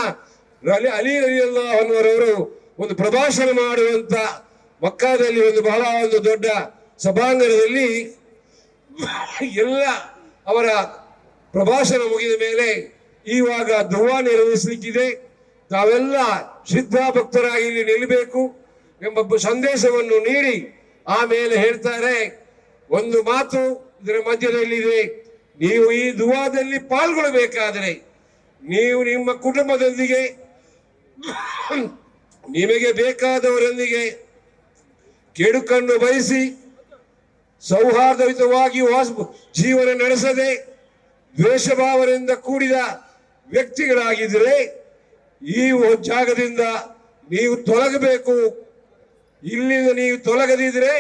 ಅಲಿ ರಲಿಯಲ್ಲಾಹು ಅನ್ಹುರವರು ಒಂದು ಪ್ರಭಾಷಣ ಮಾಡುವಂತ ಮಕ್ಕಾದಲ್ಲಿ ಬಹಳ ದೊಡ್ಡ ಸಭಾಂಗಣದಲ್ಲಿ ಎಲ್ಲ ಅವರ ಪ್ರಭಾಷಣ ಮುಗಿದ ಮೇಲೆ ಇವಾಗ ದುವಾ ನಿರ್ವಹಿಸಲಿಕ್ಕಿದೆ. ತಾವೆಲ್ಲ ಶ್ರದ್ಧಾ ಭಕ್ತರಾಗಿ ಇಲ್ಲಿ ನಿಲ್ಲಬೇಕು ಎಂಬ ಸಂದೇಶವನ್ನು ನೀಡಿ ಆಮೇಲೆ ಹೇಳ್ತಾರೆ, ಒಂದು ಮಾತು ಇದರ ಮಧ್ಯದಲ್ಲಿದೆ, ನೀವು ಈ ದುವಾದಲ್ಲಿ ಪಾಲ್ಗೊಳ್ಳಬೇಕಾದರೆ ನೀವು ನಿಮ್ಮ ಕುಟುಂಬದೊಂದಿಗೆ ನಿಮಗೆ ಬೇಕಾದವರೊಂದಿಗೆ ಕೆಡುಕನ್ನು ಬಯಸಿ ಸೌಹಾರ್ದಯುತವಾಗಿ ಜೀವನ ನಡೆಸದೆ ದ್ವೇಷ ಭಾವನೆಯಿಂದ ಕೂಡಿದ ವ್ಯಕ್ತಿಗಳಾಗಿದ್ದರೆ ಈ ಜಾಗದಿಂದ ನೀವು ತೊಲಗಬೇಕು. ಇಲ್ಲಿಂದ ನೀವು ತೊಲಗದಿದ್ರೆ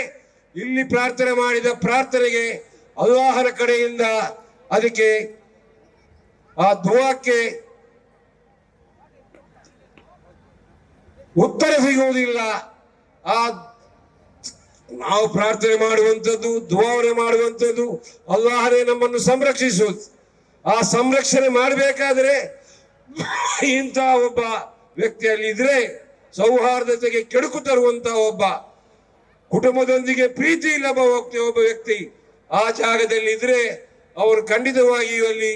ಇಲ್ಲಿ ಪ್ರಾರ್ಥನೆ ಮಾಡಿದ ಪ್ರಾರ್ಥನೆಗೆ ಅಲ್ಲಾಹನ ಕಡೆಯಿಂದ ಅದಕ್ಕೆ ಆ ದುವಾಕ್ಕೆ ಉತ್ತರ ಸಿಗುವುದಿಲ್ಲ. ಆ ನಾವು ಪ್ರಾರ್ಥನೆ ಮಾಡುವಂಥದ್ದು ದುವಾವನೆ ಮಾಡುವಂಥದ್ದು ಅಲ್ಲಾಹನೇ ನಮ್ಮನ್ನು ಸಂರಕ್ಷಿಸುವುದು. ಆ ಸಂರಕ್ಷಣೆ ಮಾಡಬೇಕಾದ್ರೆ ಇಂಥ ಒಬ್ಬ ವ್ಯಕ್ತಿಯಲ್ಲಿ ಇದ್ರೆ ಸೌಹಾರ್ದತೆಗೆ ಕೆಡುಕು ತರುವಂತ ಒಬ್ಬ ಕುಟುಂಬದೊಂದಿಗೆ ಪ್ರೀತಿ ಇಲ್ಲದ ಒಬ್ಬ ವ್ಯಕ್ತಿ ಆ ಜಾಗದಲ್ಲಿ ಇದ್ರೆ ಅವರು ಖಂಡಿತವಾಗಿಯೂ ಅಲ್ಲಿ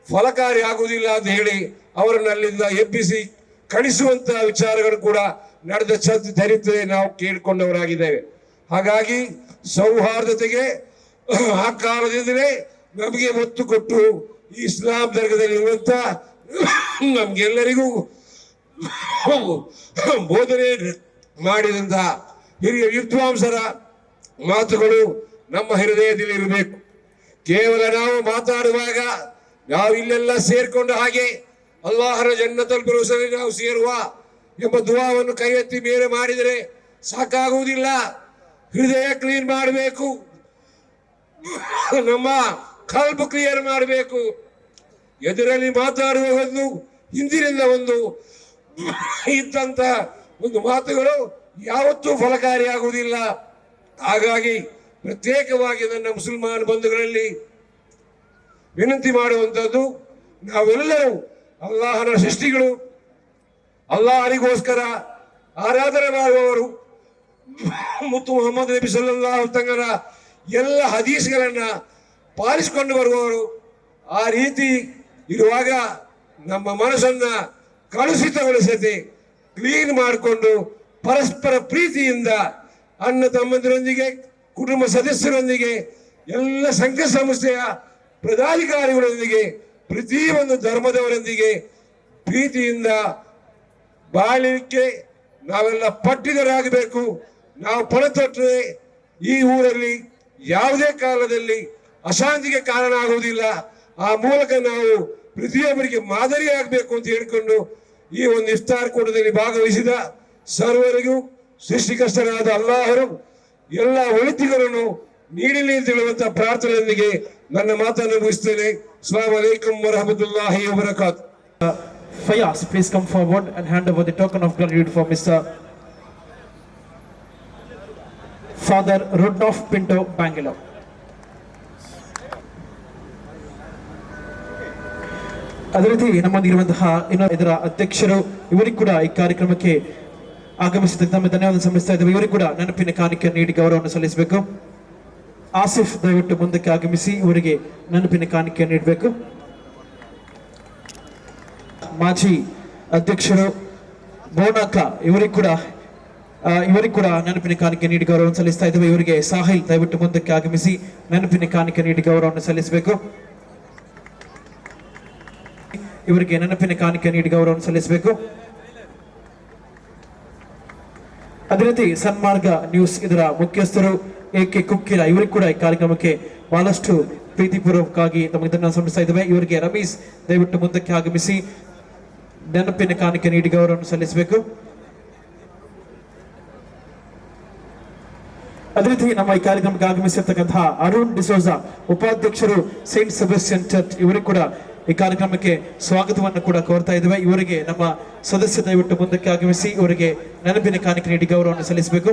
ಫಲಕಾರಿ ಆಗುವುದಿಲ್ಲ ಅಂತ ಹೇಳಿ ಅವರನ್ನು ಅಲ್ಲಿಂದ ಎಬ್ಬಿಸಿ ಕಳಿಸುವಂತಹ ವಿಚಾರಗಳು ಕೂಡ ನಡೆದ ಚರಿತ್ರೆ ನಾವು ಕೇಳಿಕೊಂಡವರಾಗಿದ್ದೇವೆ. ಹಾಗಾಗಿ ಸೌಹಾರ್ದತೆಗೆ ಆ ಕಾಲದಿಂದಲೇ ನಮಗೆ ಒತ್ತು ಕೊಟ್ಟು ಇಸ್ಲಾಂ ಧರ್ಮದಲ್ಲಿರುವಂತ ನಮ್ಗೆಲ್ಲರಿಗೂ ಬೋಧನೆ ಮಾಡಿದಂತಹ ಹಿರಿಯ ವಿದ್ವಾಂಸರ ಮಾತುಗಳು ನಮ್ಮ ಹೃದಯದಲ್ಲಿ ಇರಬೇಕು. ಕೇವಲ ನಾವು ಮಾತಾಡುವಾಗ ನಾವು ಇಲ್ಲೆಲ್ಲ ಸೇರ್ಕೊಂಡ ಹಾಗೆ ಅಲ್ಲಾಹರ ಜನ್ನತಲ್ ಫಿರ್ದೌಸಲ್ಲಿ ನಾವು ಸೇರುವ ಎಂಬ ದುಆವನ್ನು ಕೈ ಎತ್ತಿ ಬೇರೆ ಮಾಡಿದರೆ ಸಾಕಾಗುವುದಿಲ್ಲ. ಹೃದಯ ಕ್ಲೀನ್ ಮಾಡಬೇಕು, ನಮ್ಮ ಕಲ್ಬ್ ಕ್ಲಿಯರ್ ಮಾಡಬೇಕು. ಎದುರಲ್ಲಿ ಮಾತಾಡುವ ಒಂದು ಹಿಂದಿನಿಂದ ಒಂದು ಇದ್ದಂತ ಒಂದು ಮಾತುಗಳು ಯಾವತ್ತೂ ಫಲಕಾರಿಯಾಗುವುದಿಲ್ಲ. ಹಾಗಾಗಿ ಪ್ರತ್ಯೇಕವಾಗಿ ನನ್ನ ಮುಸಲ್ಮಾನ್ ಬಂಧುಗಳಲ್ಲಿ ವಿನಂತಿ ಮಾಡುವಂಥದ್ದು, ನಾವೆಲ್ಲರೂ ಅಲ್ಲಾಹನ ಸೃಷ್ಟಿಗಳು, ಅಲ್ಲಾಹನಿಗೋಸ್ಕರ ಆರಾಧನೆ ಮಾಡುವವರು, ಮುತ್ತು ಮೊಹಮ್ಮದ್ ನಬಿ ಸಲ್ಲಲ್ಲಾಹು ತಂಗರ ಎಲ್ಲ ಹದೀಸ್ಗಳನ್ನ ಪಾಲಿಸಿಕೊಂಡು ಬರುವವರು. ಆ ರೀತಿ ಇರುವಾಗ ನಮ್ಮ ಮನಸ್ಸನ್ನ ಕಲುಷಿತಗೊಳಿಸದೆ ಕ್ಲೀನ್ ಮಾಡಿಕೊಂಡು ಪರಸ್ಪರ ಪ್ರೀತಿಯಿಂದ ಅಣ್ಣ ತಮ್ಮಂದಿರೊಂದಿಗೆ, ಕುಟುಂಬ ಸದಸ್ಯರೊಂದಿಗೆ, ಎಲ್ಲ ಸಂಘ ಸಂಸ್ಥೆಯ ಪದಾಧಿಕಾರಿಗಳೊಂದಿಗೆ, ಪ್ರತಿಯೊಂದು ಧರ್ಮದವರೊಂದಿಗೆ ಪ್ರೀತಿಯಿಂದ ಬಾಳಲಿಕ್ಕೆ ನಾವೆಲ್ಲ ಪಟ್ಟಿದರಾಗಬೇಕು. ನಾವು ಪಣ ತೊಟ್ಟರೆ ಈ ಊರಲ್ಲಿ ಯಾವುದೇ ಕಾಲದಲ್ಲಿ ಅಶಾಂತಿಗೆ ಕಾರಣ ಆಗುವುದಿಲ್ಲ. ಆ ಮೂಲಕ ನಾವು ಪ್ರತಿಯೊಬ್ಬರಿಗೆ ಮಾದರಿಯಾಗಬೇಕು ಅಂತ ಹೇಳಿಕೊಂಡು ಈ ಒಂದು ಇಫ್ತಾರ್ ಕೂಟದಲ್ಲಿ ಭಾಗವಹಿಸಿದ ಸರ್ವರಿಗೂ ಸೃಷ್ಟಿಕರ್ತನಾದ ಅಲ್ಲಾಹರು ಎಲ್ಲ ಒಳಿತಿಗಳನ್ನು ನೀಡಲಿ ಅಂತ ಹೇಳುವಂತ ಪ್ರಾರ್ಥನೆಯೊಂದಿಗೆ ನನ್ನ ಮಾತನ್ನು ಮುಗಿಸ್ತೇನೆ. ಅಸ್ಸಲಾಮು ಅಲೈಕುಂ ವರಹಮತುಲ್ಲಾಹಿ ವಬರಕಾತು. Fayaz, please come forward and hand over the token of gratitude for Mr. Father Rudolph Pinto, Bangalore. ಅದೇ ರೀತಿ ನಮ್ಮೊಂದಿರುವಂತಹ ಇದರ ಅಧ್ಯಕ್ಷರು, ಇವರಿಗೆ ಕೂಡ ಈ ಕಾರ್ಯಕ್ರಮಕ್ಕೆ ಆಗಮಿಸಿದ ತಮ್ಮ ಧನ್ಯವಾದ ಸಲ್ಲಿಸ್ತಾ ಇದ್ದೇವೆ. ಇವರಿಗೆ ಕೂಡ ನೆನಪಿನ ಕಾಣಿಕೆ ನೀಡಿ ಗೌರವವನ್ನು ಸಲ್ಲಿಸಬೇಕು. ಆಸಿಫ್ ದಯವಿಟ್ಟು ಮುಂದಕ್ಕೆ ಆಗಮಿಸಿ ಇವರಿಗೆ ನೆನಪಿನ ಕಾಣಿಕೆ ನೀಡಬೇಕು. ಮಾಜಿ ಅಧ್ಯಕ್ಷರು ಬೋನಾಕ, ಇವರಿಗೆ ಕೂಡ ನೆನಪಿನ ಕಾಣಿಕೆ ನೀಡಿ ಗೌರವವನ್ನು ಸಲ್ಲಿಸ್ತಾ ಇದ್ದೇವೆ. ಇವರಿಗೆ ಸಾಹಿಲ್ ದಯವಿಟ್ಟು ಮುಂದಕ್ಕೆ ಆಗಮಿಸಿ ನೆನಪಿನ ಕಾಣಿಕೆ ನೀಡಿ ಗೌರವವನ್ನು ಸಲ್ಲಿಸಬೇಕು. ಇವರಿಗೆ ನೆನಪಿನ ಕಾಣಿಕೆ ನೀಡಿ ಗೌರವವನ್ನು ಸಲ್ಲಿಸಬೇಕು. ಅದೇ ರೀತಿ ಸನ್ಮಾರ್ಗ ನ್ಯೂಸ್ ಇದರ ಮುಖ್ಯಸ್ಥರು ಎಕೆ ಕುಕ್ಕಿಲ, ಇವರಿಗೆ ಕೂಡ ಈ ಕಾರ್ಯಕ್ರಮಕ್ಕೆ ಬಹಳಷ್ಟು ಪ್ರೀತಿಪೂರ್ವಕವಾಗಿ ತಮಗೆ ಇದನ್ನು ಸಲ್ಲಿಸ್ತಾ ಇದ್ದೇವೆ. ಇವರಿಗೆ ರಮೀಸ್ ದಯವಿಟ್ಟು ಮುಂದಕ್ಕೆ ಆಗಮಿಸಿ ನೆನಪಿನ ಕಾಣಿಕೆ ನೀಡಿ ಗೌರವವನ್ನು ಸಲ್ಲಿಸಬೇಕು. ಅದೇ ರೀತಿ ನಮ್ಮ ಈ ಕಾರ್ಯಕ್ರಮಕ್ಕೆ ಆಗಮಿಸಿರ್ತಕ್ಕಂತಹ ಅರುಣ್ ಡಿಸೋಜಾ, ಉಪಾಧ್ಯಕ್ಷರು ಸೇಂಟ್ ಸೆಬಾಸ್ಟಿಯನ್ ಚರ್ಚ್, ಇವರಿಗೆ ಕೂಡ ಈ ಕಾರ್ಯಕ್ರಮಕ್ಕೆ ಸ್ವಾಗತವನ್ನು ಕೂಡ ಕೋರ್ತಾ ಇದ್ದೇವೆ. ಇವರಿಗೆ ನಮ್ಮ ಸದಸ್ಯ ದಯವಿಟ್ಟು ಮುಂದಕ್ಕೆ ಆಗಮಿಸಿ ಇವರಿಗೆ ನೆನಪಿನ ಕಾಣಿಕೆ ನೀಡಿ ಗೌರವವನ್ನು ಸಲ್ಲಿಸಬೇಕು.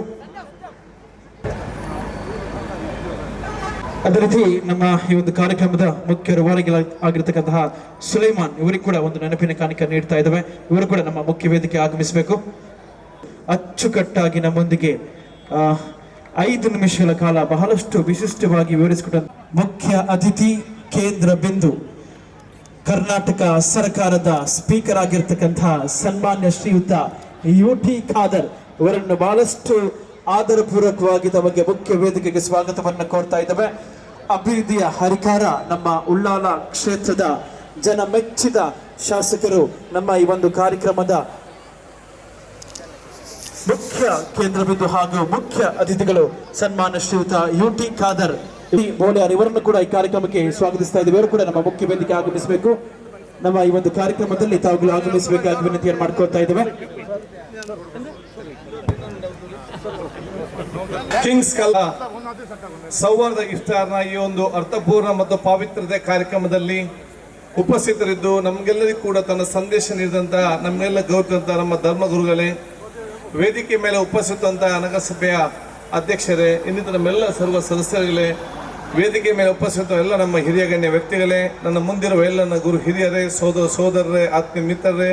ಅದೇ ರೀತಿ ನಮ್ಮ ಈ ಒಂದು ಕಾರ್ಯಕ್ರಮದ ಮುಖ್ಯ ರೂವಾರಿಗಳಾಗಿರ್ತಕ್ಕಂತಹ ಸುಲೈಮಾನ್, ಇವರಿಗೆ ಕೂಡ ಒಂದು ನೆನಪಿನ ಕಾಣಿಕೆ ನೀಡ್ತಾ ಇದ್ದೇವೆ. ಇವರು ಕೂಡ ನಮ್ಮ ಮುಖ್ಯ ವೇದಿಕೆ ಆಗಮಿಸಬೇಕು. ಅಚ್ಚುಕಟ್ಟಾಗಿ ನಮ್ಮೊಂದಿಗೆ 5 ನಿಮಿಷಗಳ ಕಾಲ ಬಹಳಷ್ಟು ವಿಶಿಷ್ಟವಾಗಿ ವಿವರಿಸಿಕೊಟ್ಟ ಮುಖ್ಯ ಅತಿಥಿ, ಕೇಂದ್ರ ಬಿಂದು, ಕರ್ನಾಟಕ ಸರ್ಕಾರದ ಸ್ಪೀಕರ್ ಆಗಿರ್ತಕ್ಕಂತಹ ಸನ್ಮಾನ್ಯ ಶ್ರೀಯುತ UT ಖಾದರ್ ಇವರನ್ನು ಬಹಳಷ್ಟು ಆದರಪೂರ್ವಕವಾಗಿ ತಮಗೆ ಮುಖ್ಯ ವೇದಿಕೆಗೆ ಸ್ವಾಗತವನ್ನು ಕೋರ್ತಾ ಇದ್ದೇವೆ. ಅಭಿವೃದ್ಧಿಯ ಹರಿಕಾರ, ನಮ್ಮ ಉಳ್ಳಾಲ ಕ್ಷೇತ್ರದ ಜನ ಮೆಚ್ಚಿದ ಶಾಸಕರು, ನಮ್ಮ ಈ ಒಂದು ಕಾರ್ಯಕ್ರಮದ ಮುಖ್ಯ ಕೇಂದ್ರ ಬಿಂದು ಹಾಗೂ ಮುಖ್ಯ ಅತಿಥಿಗಳು ಸನ್ಮಾನ್ಯ ಶ್ರೀಯುತ UT ಖಾದರ್ ಬೋಳಿಯಾರ್, ಇವರನ್ನು ಕೂಡ ಈ ಕಾರ್ಯಕ್ರಮಕ್ಕೆ ಸ್ವಾಗತಿಸ್ತಾ ಇದ್ದೇವೆ. ಇವರು ಕೂಡ ನಮ್ಮ ಮುಖ್ಯ ವೇದಿಕೆ ಆಗಮಿಸಬೇಕು. ನಮ್ಮ ಈ ಒಂದು ಕಾರ್ಯಕ್ರಮದಲ್ಲಿ ತಾವುಗಳು ಆಗಮಿಸಬೇಕಾಗಿ ವಿನಂತಿಯನ್ನು ಮಾಡ್ಕೊಳ್ತಾ ಇದ್ದೇವೆ. ಕಿಂಗ್ಸ್ ಕಲಾ ಸೌಹಾರ್ದ ಇಫ್ತಾರ್ನ ಈ ಒಂದು ಅರ್ಥಪೂರ್ಣ ಮತ್ತು ಪಾವಿತ್ರತೆ ಕಾರ್ಯಕ್ರಮದಲ್ಲಿ ಉಪಸ್ಥಿತರಿದ್ದು ನಮಗೆಲ್ಲರಿಗೂ ಕೂಡ ತನ್ನ ಸಂದೇಶ ನೀಡಿದಂತಹ ನಮ್ಮೆಲ್ಲ ಗೌರವಂತ ನಮ್ಮ ಧರ್ಮಗುರುಗಳೇ, ವೇದಿಕೆ ಮೇಲೆ ಉಪಸ್ಥಿತಂತಹ ನಗರಸಭೆಯ ಅಧ್ಯಕ್ಷರೇ, ಇನ್ನಿತರ ನಮ್ಮೆಲ್ಲ ಸರ್ವ ಸದಸ್ಯರುಗಳೇ, ವೇದಿಕೆ ಮೇಲೆ ಉಪಸ್ಥಿತ ಎಲ್ಲ ನಮ್ಮ ಹಿರಿಯ ಗಣ್ಯ ವ್ಯಕ್ತಿಗಳೇ, ನನ್ನ ಮುಂದಿರುವ ಎಲ್ಲ ನನ್ನ ಗುರು ಹಿರಿಯರೇ, ಸೋದರರೇ, ಆತ್ಮೀಯ ಮಿತ್ರರೇ,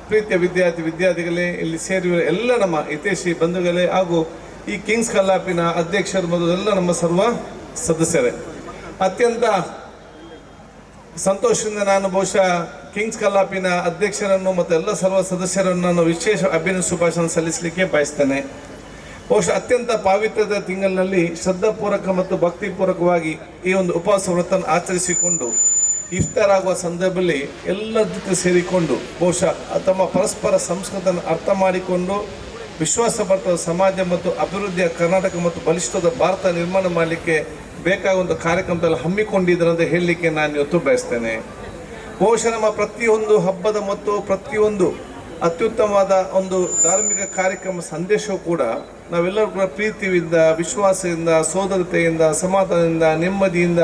ಪ್ರೀತಿಯ ವಿದ್ಯಾರ್ಥಿಗಳೇ, ಇಲ್ಲಿ ಸೇರಿರುವ ಎಲ್ಲ ನಮ್ಮ ಹಿತೈಷಿ ಬಂಧುಗಳೇ ಹಾಗೂ ಈ ಕಿಂಗ್ಸ್ ಕಲ್ಲಾಪಿನ ಅಧ್ಯಕ್ಷರು ಮತ್ತು ಎಲ್ಲ ನಮ್ಮ ಸರ್ವ ಸದಸ್ಯರೇ, ಅತ್ಯಂತ ಸಂತೋಷದಿಂದ ನಾನು ಬಹುಶಃ ಕಿಂಗ್ಸ್ ಕಲ್ಲಾಪಿನ ಅಧ್ಯಕ್ಷರನ್ನು ಮತ್ತು ಎಲ್ಲ ಸರ್ವ ಸದಸ್ಯರನ್ನು ನಾನು ವಿಶೇಷ ಅಭಿನಂದನೆ ಶುಭಾಶಯ ಸಲ್ಲಿಸಲಿಕ್ಕೆ ಬಯಸ್ತೇನೆ. ಬಹುಶಃ ಅತ್ಯಂತ ಪಾವಿತ್ರದ ತಿಂಗಳಿನಲ್ಲಿ ಶ್ರದ್ಧಾಪೂರ್ವಕ ಮತ್ತು ಭಕ್ತಿಪೂರ್ವಕವಾಗಿ ಈ ಒಂದು ಉಪವಾಸ ವ್ರತವನ್ನು ಆಚರಿಸಿಕೊಂಡು ಇಫ್ತಾರ್ ಆಗುವ ಸಂದರ್ಭದಲ್ಲಿ ಎಲ್ಲರ ಜೊತೆ ಸೇರಿಕೊಂಡು ಬಹುಶಃ ತಮ್ಮ ಪರಸ್ಪರ ಸಂಸ್ಕೃತಿಯನ್ನು ಅರ್ಥ ಮಾಡಿಕೊಂಡು ವಿಶ್ವಾಸಭರಿತ ಸಮಾಜ ಮತ್ತು ಅಭಿವೃದ್ಧಿಯ ಕರ್ನಾಟಕ ಮತ್ತು ಬಲಿಷ್ಠದ ಭಾರತ ನಿರ್ಮಾಣ ಮಾಡಲಿಕ್ಕೆ ಬೇಕಾಗುವಂಥ ಕಾರ್ಯಕ್ರಮದಲ್ಲಿ ಹಮ್ಮಿಕೊಂಡಿದ್ದರಂತ ಹೇಳಲಿಕ್ಕೆ ನಾನು ಇವತ್ತು ಬಯಸ್ತೇನೆ. ಬಹುಶಃ ನಮ್ಮ ಪ್ರತಿಯೊಂದು ಹಬ್ಬದ ಮತ್ತು ಪ್ರತಿಯೊಂದು ಅತ್ಯುತ್ತಮವಾದ ಒಂದು ಧಾರ್ಮಿಕ ಕಾರ್ಯಕ್ರಮ ಸಂದೇಶವೂ ಕೂಡ ನಾವೆಲ್ಲರೂ ಕೂಡ ಪ್ರೀತಿಯಿಂದ, ವಿಶ್ವಾಸದಿಂದ, ಸೋದರತೆಯಿಂದ, ಸಮಾಧಾನದಿಂದ, ನೆಮ್ಮದಿಯಿಂದ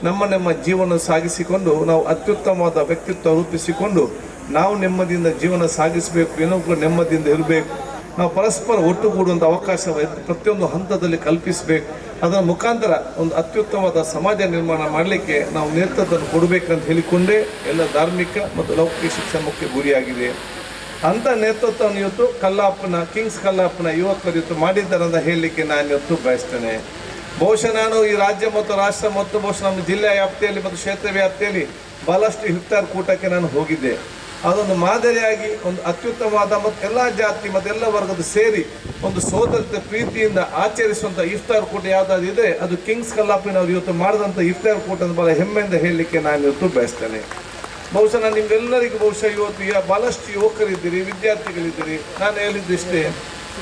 ನಮ್ಮ ಜೀವನ ಸಾಗಿಸಿಕೊಂಡು ನಾವು ಅತ್ಯುತ್ತಮವಾದ ವ್ಯಕ್ತಿತ್ವ ರೂಪಿಸಿಕೊಂಡು ನಾವು ನೆಮ್ಮದಿಯಿಂದ ಜೀವನ ಸಾಗಿಸಬೇಕು, ಏನೋ ಕೂಡ ನೆಮ್ಮದಿಯಿಂದ ಇರಬೇಕು. ನಾವು ಪರಸ್ಪರ ಒಟ್ಟುಗೂಡುವಂಥ ಅವಕಾಶ ಪ್ರತಿಯೊಂದು ಹಂತದಲ್ಲಿ ಕಲ್ಪಿಸಬೇಕು. ಅದರ ಮುಖಾಂತರ ಒಂದು ಅತ್ಯುತ್ತಮವಾದ ಸಮಾಜ ನಿರ್ಮಾಣ ಮಾಡಲಿಕ್ಕೆ ನಾವು ನೇತೃತ್ವವನ್ನು ಕೊಡಬೇಕಂತ ಹೇಳಿಕೊಂಡೇ ಎಲ್ಲ ಧಾರ್ಮಿಕ ಮತ್ತು ಲೌಕಿಕ ಶಿಕ್ಷಣ ಮುಖ್ಯ ಗುರಿಯಾಗಿದೆ. ಅಂಥ ನೇತೃತ್ವವನ್ನು ಇವತ್ತು ಕಿಂಗ್ಸ್ ಕಲ್ಲಾಪನ ಯುವಕರು ಇವತ್ತು ಮಾಡಿದ್ದಾರೆ ಅಂತ ಹೇಳಲಿಕ್ಕೆ ನಾನು ಇವತ್ತು ಬಯಸ್ತೇನೆ. ಬಹುಶಃ ನಾನು ಈ ರಾಜ್ಯ ಮತ್ತು ರಾಷ್ಟ್ರ ಮತ್ತು ಬಹುಶಃ ನಮ್ಮ ಜಿಲ್ಲೆಯ ವ್ಯಾಪ್ತಿಯಲ್ಲಿ ಮತ್ತು ಕ್ಷೇತ್ರ ವ್ಯಾಪ್ತಿಯಲ್ಲಿ ಬಹಳಷ್ಟು ಇಫ್ತಾರ್ ಕೂಟಕ್ಕೆ ನಾನು ಹೋಗಿದ್ದೆ. ಅದೊಂದು ಮಾದರಿಯಾಗಿ ಒಂದು ಅತ್ಯುತ್ತಮವಾದ ಮತ್ತು ಎಲ್ಲ ಜಾತಿ ಮತ್ತು ಎಲ್ಲ ವರ್ಗದ ಸೇರಿ ಒಂದು ಸೋದರತೆ ಪ್ರೀತಿಯಿಂದ ಆಚರಿಸುವಂಥ ಇಫ್ತಾರ್ ಕೂಟ ಯಾವುದಾದ್ರು ಇದೆ ಅದು ಕಿಂಗ್ಸ್ ಕಲ್ಲಾಪಿನವರು ಇವತ್ತು ಮಾಡಿದಂಥ ಇಫ್ತಾರ್ ಕೂಟ ಅಂತ ಬಹಳ ಹೆಮ್ಮೆಯಿಂದ ಹೇಳಲಿಕ್ಕೆ ನಾನು ಇವತ್ತು ಬಯಸ್ತೇನೆ. ಬಹುಶಃ ನಾನು ನಿಮ್ಗೆಲ್ಲರಿಗೂ ಬಹುಶಃ ಇವತ್ತು ಭಾಳಷ್ಟು ಯುವಕರಿದ್ದೀರಿ, ವಿದ್ಯಾರ್ಥಿಗಳಿದ್ದೀರಿ. ನಾನು ಹೇಳಿದ್ದಷ್ಟೇ,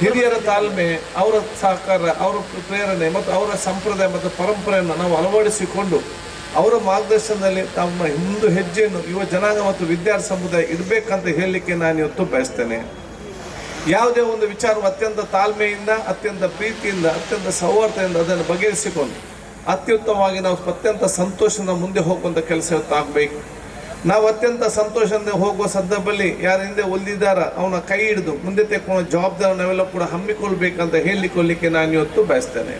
ಹಿರಿಯರ ತಾಳ್ಮೆ, ಅವರ ಸಹಕಾರ, ಅವರ ಪ್ರೇರಣೆ ಮತ್ತು ಅವರ ಸಂಪ್ರದಾಯ ಮತ್ತು ಪರಂಪರೆಯನ್ನು ನಾವು ಅಳವಡಿಸಿಕೊಂಡು ಅವರ ಮಾರ್ಗದರ್ಶನದಲ್ಲಿ ತಮ್ಮ ಹಿಂದೂ ಹೆಜ್ಜೆಯನ್ನು ಯುವ ಜನಾಂಗ ಮತ್ತು ವಿದ್ಯಾರ್ಥಿ ಸಮುದಾಯ ಇಡಬೇಕಂತ ಹೇಳಲಿಕ್ಕೆ ನಾನು ಇವತ್ತು ಬಯಸ್ತೇನೆ. ಯಾವುದೇ ಒಂದು ವಿಚಾರವು ಅತ್ಯಂತ ತಾಳ್ಮೆಯಿಂದ, ಅತ್ಯಂತ ಪ್ರೀತಿಯಿಂದ, ಅತ್ಯಂತ ಸೌಹಾರ್ದದಿಂದ ಅದನ್ನು ಬಗೆಹರಿಸಿಕೊಂಡು ಅತ್ಯುತ್ತಮವಾಗಿ ನಾವು ಅತ್ಯಂತ ಸಂತೋಷದಿಂದ ಮುಂದೆ ಹೋಗುವಂಥ ಕೆಲಸ ಇವತ್ತು ಆಗಬೇಕು. ನಾವು ಅತ್ಯಂತ ಸಂತೋಷದಿಂದ ಹೋಗುವ ಸಂದರ್ಭದಲ್ಲಿ ಯಾರ ಹಿಂದೆ ಒಲಿದಾರ ಅವನ ಕೈ ಹಿಡಿದು ಮುಂದೆ ತೆಕ್ಕೊಳ್ಳೋ ಜವಾಬ್ದಾರಿ ನಾವೆಲ್ಲ ಕೂಡ ಹಮ್ಮಿಕೊಳ್ಬೇಕಂತ ಹೇಳಿಕೊಳ್ಳಿಕ್ಕೆ ನಾನು ಇವತ್ತು ಬಯಸ್ತೇನೆ.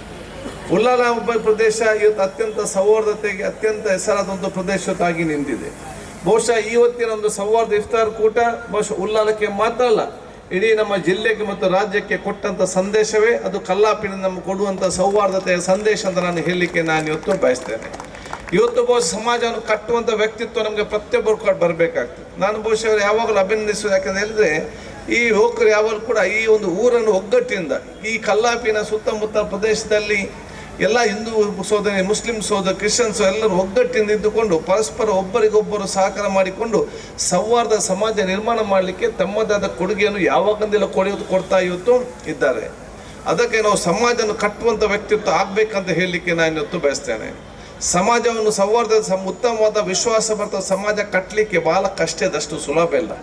ಉಲ್ಲಾಲ ಪ್ರದೇಶ ಇವತ್ತು ಅತ್ಯಂತ ಸೌಹಾರ್ದತೆಗೆ ಅತ್ಯಂತ ಹೆಸರಾದಂಥ ಪ್ರದೇಶವಾಗಿ ನಿಂತಿದೆ. ಬಹುಶಃ ಇವತ್ತಿನ ಒಂದು ಸೌಹಾರ್ದ ಇಫ್ತಾರ್ ಕೂಟ ಬಹುಶಃ ಉಲ್ಲಾಲಕ್ಕೆ ಮಾತ್ರ ಅಲ್ಲ, ಇಡೀ ನಮ್ಮ ಜಿಲ್ಲೆಗೆ ಮತ್ತು ರಾಜ್ಯಕ್ಕೆ ಕೊಟ್ಟಂಥ ಸಂದೇಶವೇ ಅದು ಕಲ್ಲಾಪಿನ ನಮಗೆ ಕೊಡುವಂಥ ಸೌಹಾರ್ದತೆಯ ಸಂದೇಶ ಅಂತ ನಾನು ಹೇಳಲಿಕ್ಕೆ ನಾನು ಇವತ್ತು ಬಯಸ್ತೇನೆ. ಇವತ್ತು ಬಹುಶಃ ಸಮಾಜವನ್ನು ಕಟ್ಟುವಂಥ ವ್ಯಕ್ತಿತ್ವ ನಮಗೆ ಪ್ರತಿಯೊಬ್ಬರು ಬರಬೇಕಾಗ್ತದೆ. ನಾನು ಬಹುಶಃ ಯಾವಾಗಲೂ ಅಭಿನಂದಿಸೋದು ಯಾಕಂತ ಹೇಳಿದ್ರೆ ಈ ಯುವಕರು ಯಾವಾಗಲೂ ಕೂಡ ಈ ಒಂದು ಊರನ್ನು ಒಗ್ಗಟ್ಟಿನಿಂದ ಈ ಕಲ್ಲಾಪಿನ ಸುತ್ತಮುತ್ತ ಪ್ರದೇಶದಲ್ಲಿ ಎಲ್ಲ ಹಿಂದೂ ಸೋದರಿ, ಮುಸ್ಲಿಂ ಸೋದರ, ಕ್ರಿಶ್ಚಿಯನ್ಸ್ ಎಲ್ಲರೂ ಒಗ್ಗಟ್ಟಿನಿಂದ ಇದ್ದುಕೊಂಡು ಪರಸ್ಪರ ಒಬ್ಬರಿಗೊಬ್ಬರು ಸಹಕಾರ ಮಾಡಿಕೊಂಡು ಸೌಹಾರ್ದ ಸಮಾಜ ನಿರ್ಮಾಣ ಮಾಡಲಿಕ್ಕೆ ತಮ್ಮದಾದ ಕೊಡುಗೆಯನ್ನು ಯಾವಾಗಂದೆಲ್ಲ ಕೊಡ್ತಾ ಇವತ್ತು ಇದ್ದಾರೆ. ಅದಕ್ಕೆ ನಾವು ಸಮಾಜವನ್ನು ಕಟ್ಟುವಂಥ ವ್ಯಕ್ತಿತ್ವ ಆಗಬೇಕಂತ ಹೇಳಲಿಕ್ಕೆ ನಾನು ಇವತ್ತು ಬಯಸ್ತೇನೆ. ಸಮಾಜವನ್ನು ಸೌಹಾರ್ದದ ಉತ್ತಮವಾದ ವಿಶ್ವಾಸಭರಿತ ಸಮಾಜ ಕಟ್ಟಲಿಕ್ಕೆ ಭಾಳ ಕಷ್ಟದಷ್ಟು ಸುಲಭ ಇಲ್ಲ.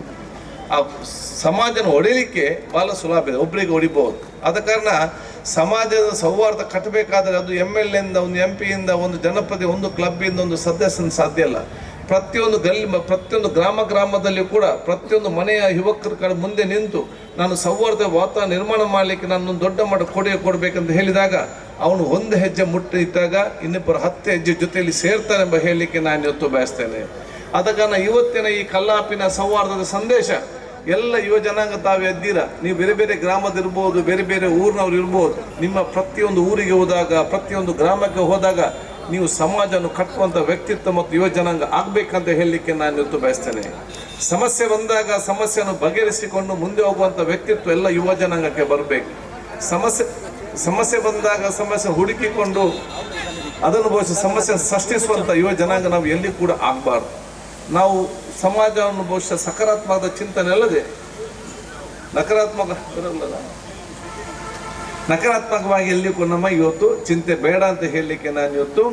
ಆ ಸಮಾಜನ ಹೊಡಿಲಿಕ್ಕೆ ಭಾಳ ಸುಲಭ ಇದೆ, ಒಬ್ಬರಿಗೆ ಹೊಡಿಬೋದು. ಆದ ಕಾರಣ ಸಮಾಜದ ಸೌಹಾರ್ದ ಕಟ್ಟಬೇಕಾದ್ರೆ ಅದು MLA ಇಂದ, ಒಂದು MP ಇಂದ, ಒಂದು ಜನಪ್ರತಿ, ಒಂದು ಕ್ಲಬ್ಬಿಂದ, ಒಂದು ಸದಸ್ಯನ ಸಾಧ್ಯ ಇಲ್ಲ. ಪ್ರತಿಯೊಂದು ಪ್ರತಿಯೊಂದು ಗ್ರಾಮದಲ್ಲಿ ಕೂಡ ಪ್ರತಿಯೊಂದು ಮನೆಯ ಯುವಕರ ಕಡೆ ಮುಂದೆ ನಿಂತು ನಾನು ಸೌಹಾರ್ದ ವಾತಾವರಣ ನಿರ್ಮಾಣ ಮಾಡಲಿಕ್ಕೆ ನಾನು ದೊಡ್ಡ ಮಟ್ಟ ಕೊಡಬೇಕಂತ ಹೇಳಿದಾಗ ಅವನು ಒಂದು ಹೆಜ್ಜೆ ಮುಟ್ಟಿದ್ದಾಗ ಇನ್ನಿಬ್ಬರು 10 ಹೆಜ್ಜೆ ಜೊತೆಯಲ್ಲಿ ಸೇರ್ತಾರೆ ಎಂಬ ಹೇಳಲಿಕ್ಕೆ ನಾನು ಇವತ್ತು ಬಯಸ್ತೇನೆ. ಆದ ಕಾರಣ ಇವತ್ತಿನ ಈ ಕಲ್ಲಾಪಿನ ಸೌಹಾರ್ದದ ಸಂದೇಶ ಎಲ್ಲ ಯುವ ಜನಾಂಗ ತಾವು ಎದ್ದೀರ. ನೀವು ಬೇರೆ ಬೇರೆ ಗ್ರಾಮದಿರ್ಬೋದು, ಬೇರೆ ಬೇರೆ ಊರಿನವ್ರು ಇರ್ಬೋದು. ನಿಮ್ಮ ಪ್ರತಿಯೊಂದು ಊರಿಗೆ ಹೋದಾಗ, ಪ್ರತಿಯೊಂದು ಗ್ರಾಮಕ್ಕೆ ಹೋದಾಗ ನೀವು ಸಮಾಜವನ್ನು ಕಟ್ಟುವಂಥ ವ್ಯಕ್ತಿತ್ವ ಮತ್ತು ಯುವ ಜನಾಂಗ ಆಗಬೇಕಂತ ಹೇಳಲಿಕ್ಕೆ ನಾನು ಇವತ್ತು ಬಯಸ್ತೇನೆ. ಸಮಸ್ಯೆ ಬಂದಾಗ ಸಮಸ್ಯೆಯನ್ನು ಬಗೆಹರಿಸಿಕೊಂಡು ಮುಂದೆ ಹೋಗುವಂಥ ವ್ಯಕ್ತಿತ್ವ ಎಲ್ಲ ಯುವ ಜನಾಂಗಕ್ಕೆ ಬರಬೇಕು. ಸಮಸ್ಯೆ ಬಂದಾಗ ಸಮಸ್ಯೆ ಹುಡುಕಿಕೊಂಡು ಅದನ್ನು ಬಹುಶಃ ಸಮಸ್ಯೆ ಸೃಷ್ಟಿಸುವಂಥ ಯುವ ಜನಾಂಗ ನಾವು ಎಲ್ಲಿ ಕೂಡ ಆಗಬಾರ್ದು. ನಾವು ಸಮಾಜವನ್ನು ಬಹುಶಃ ಸಕಾರಾತ್ಮಕದ ಚಿಂತನೆ ಅಲ್ಲದೆ ನಕಾರಾತ್ಮಕವಾಗಿ ಎಲ್ಲಿ ಕೂಡ ನಮ್ಮ ಇವತ್ತು ಚಿಂತೆ ಬೇಡ ಅಂತ ಹೇಳಲಿಕ್ಕೆ ನಾನು ಇವತ್ತು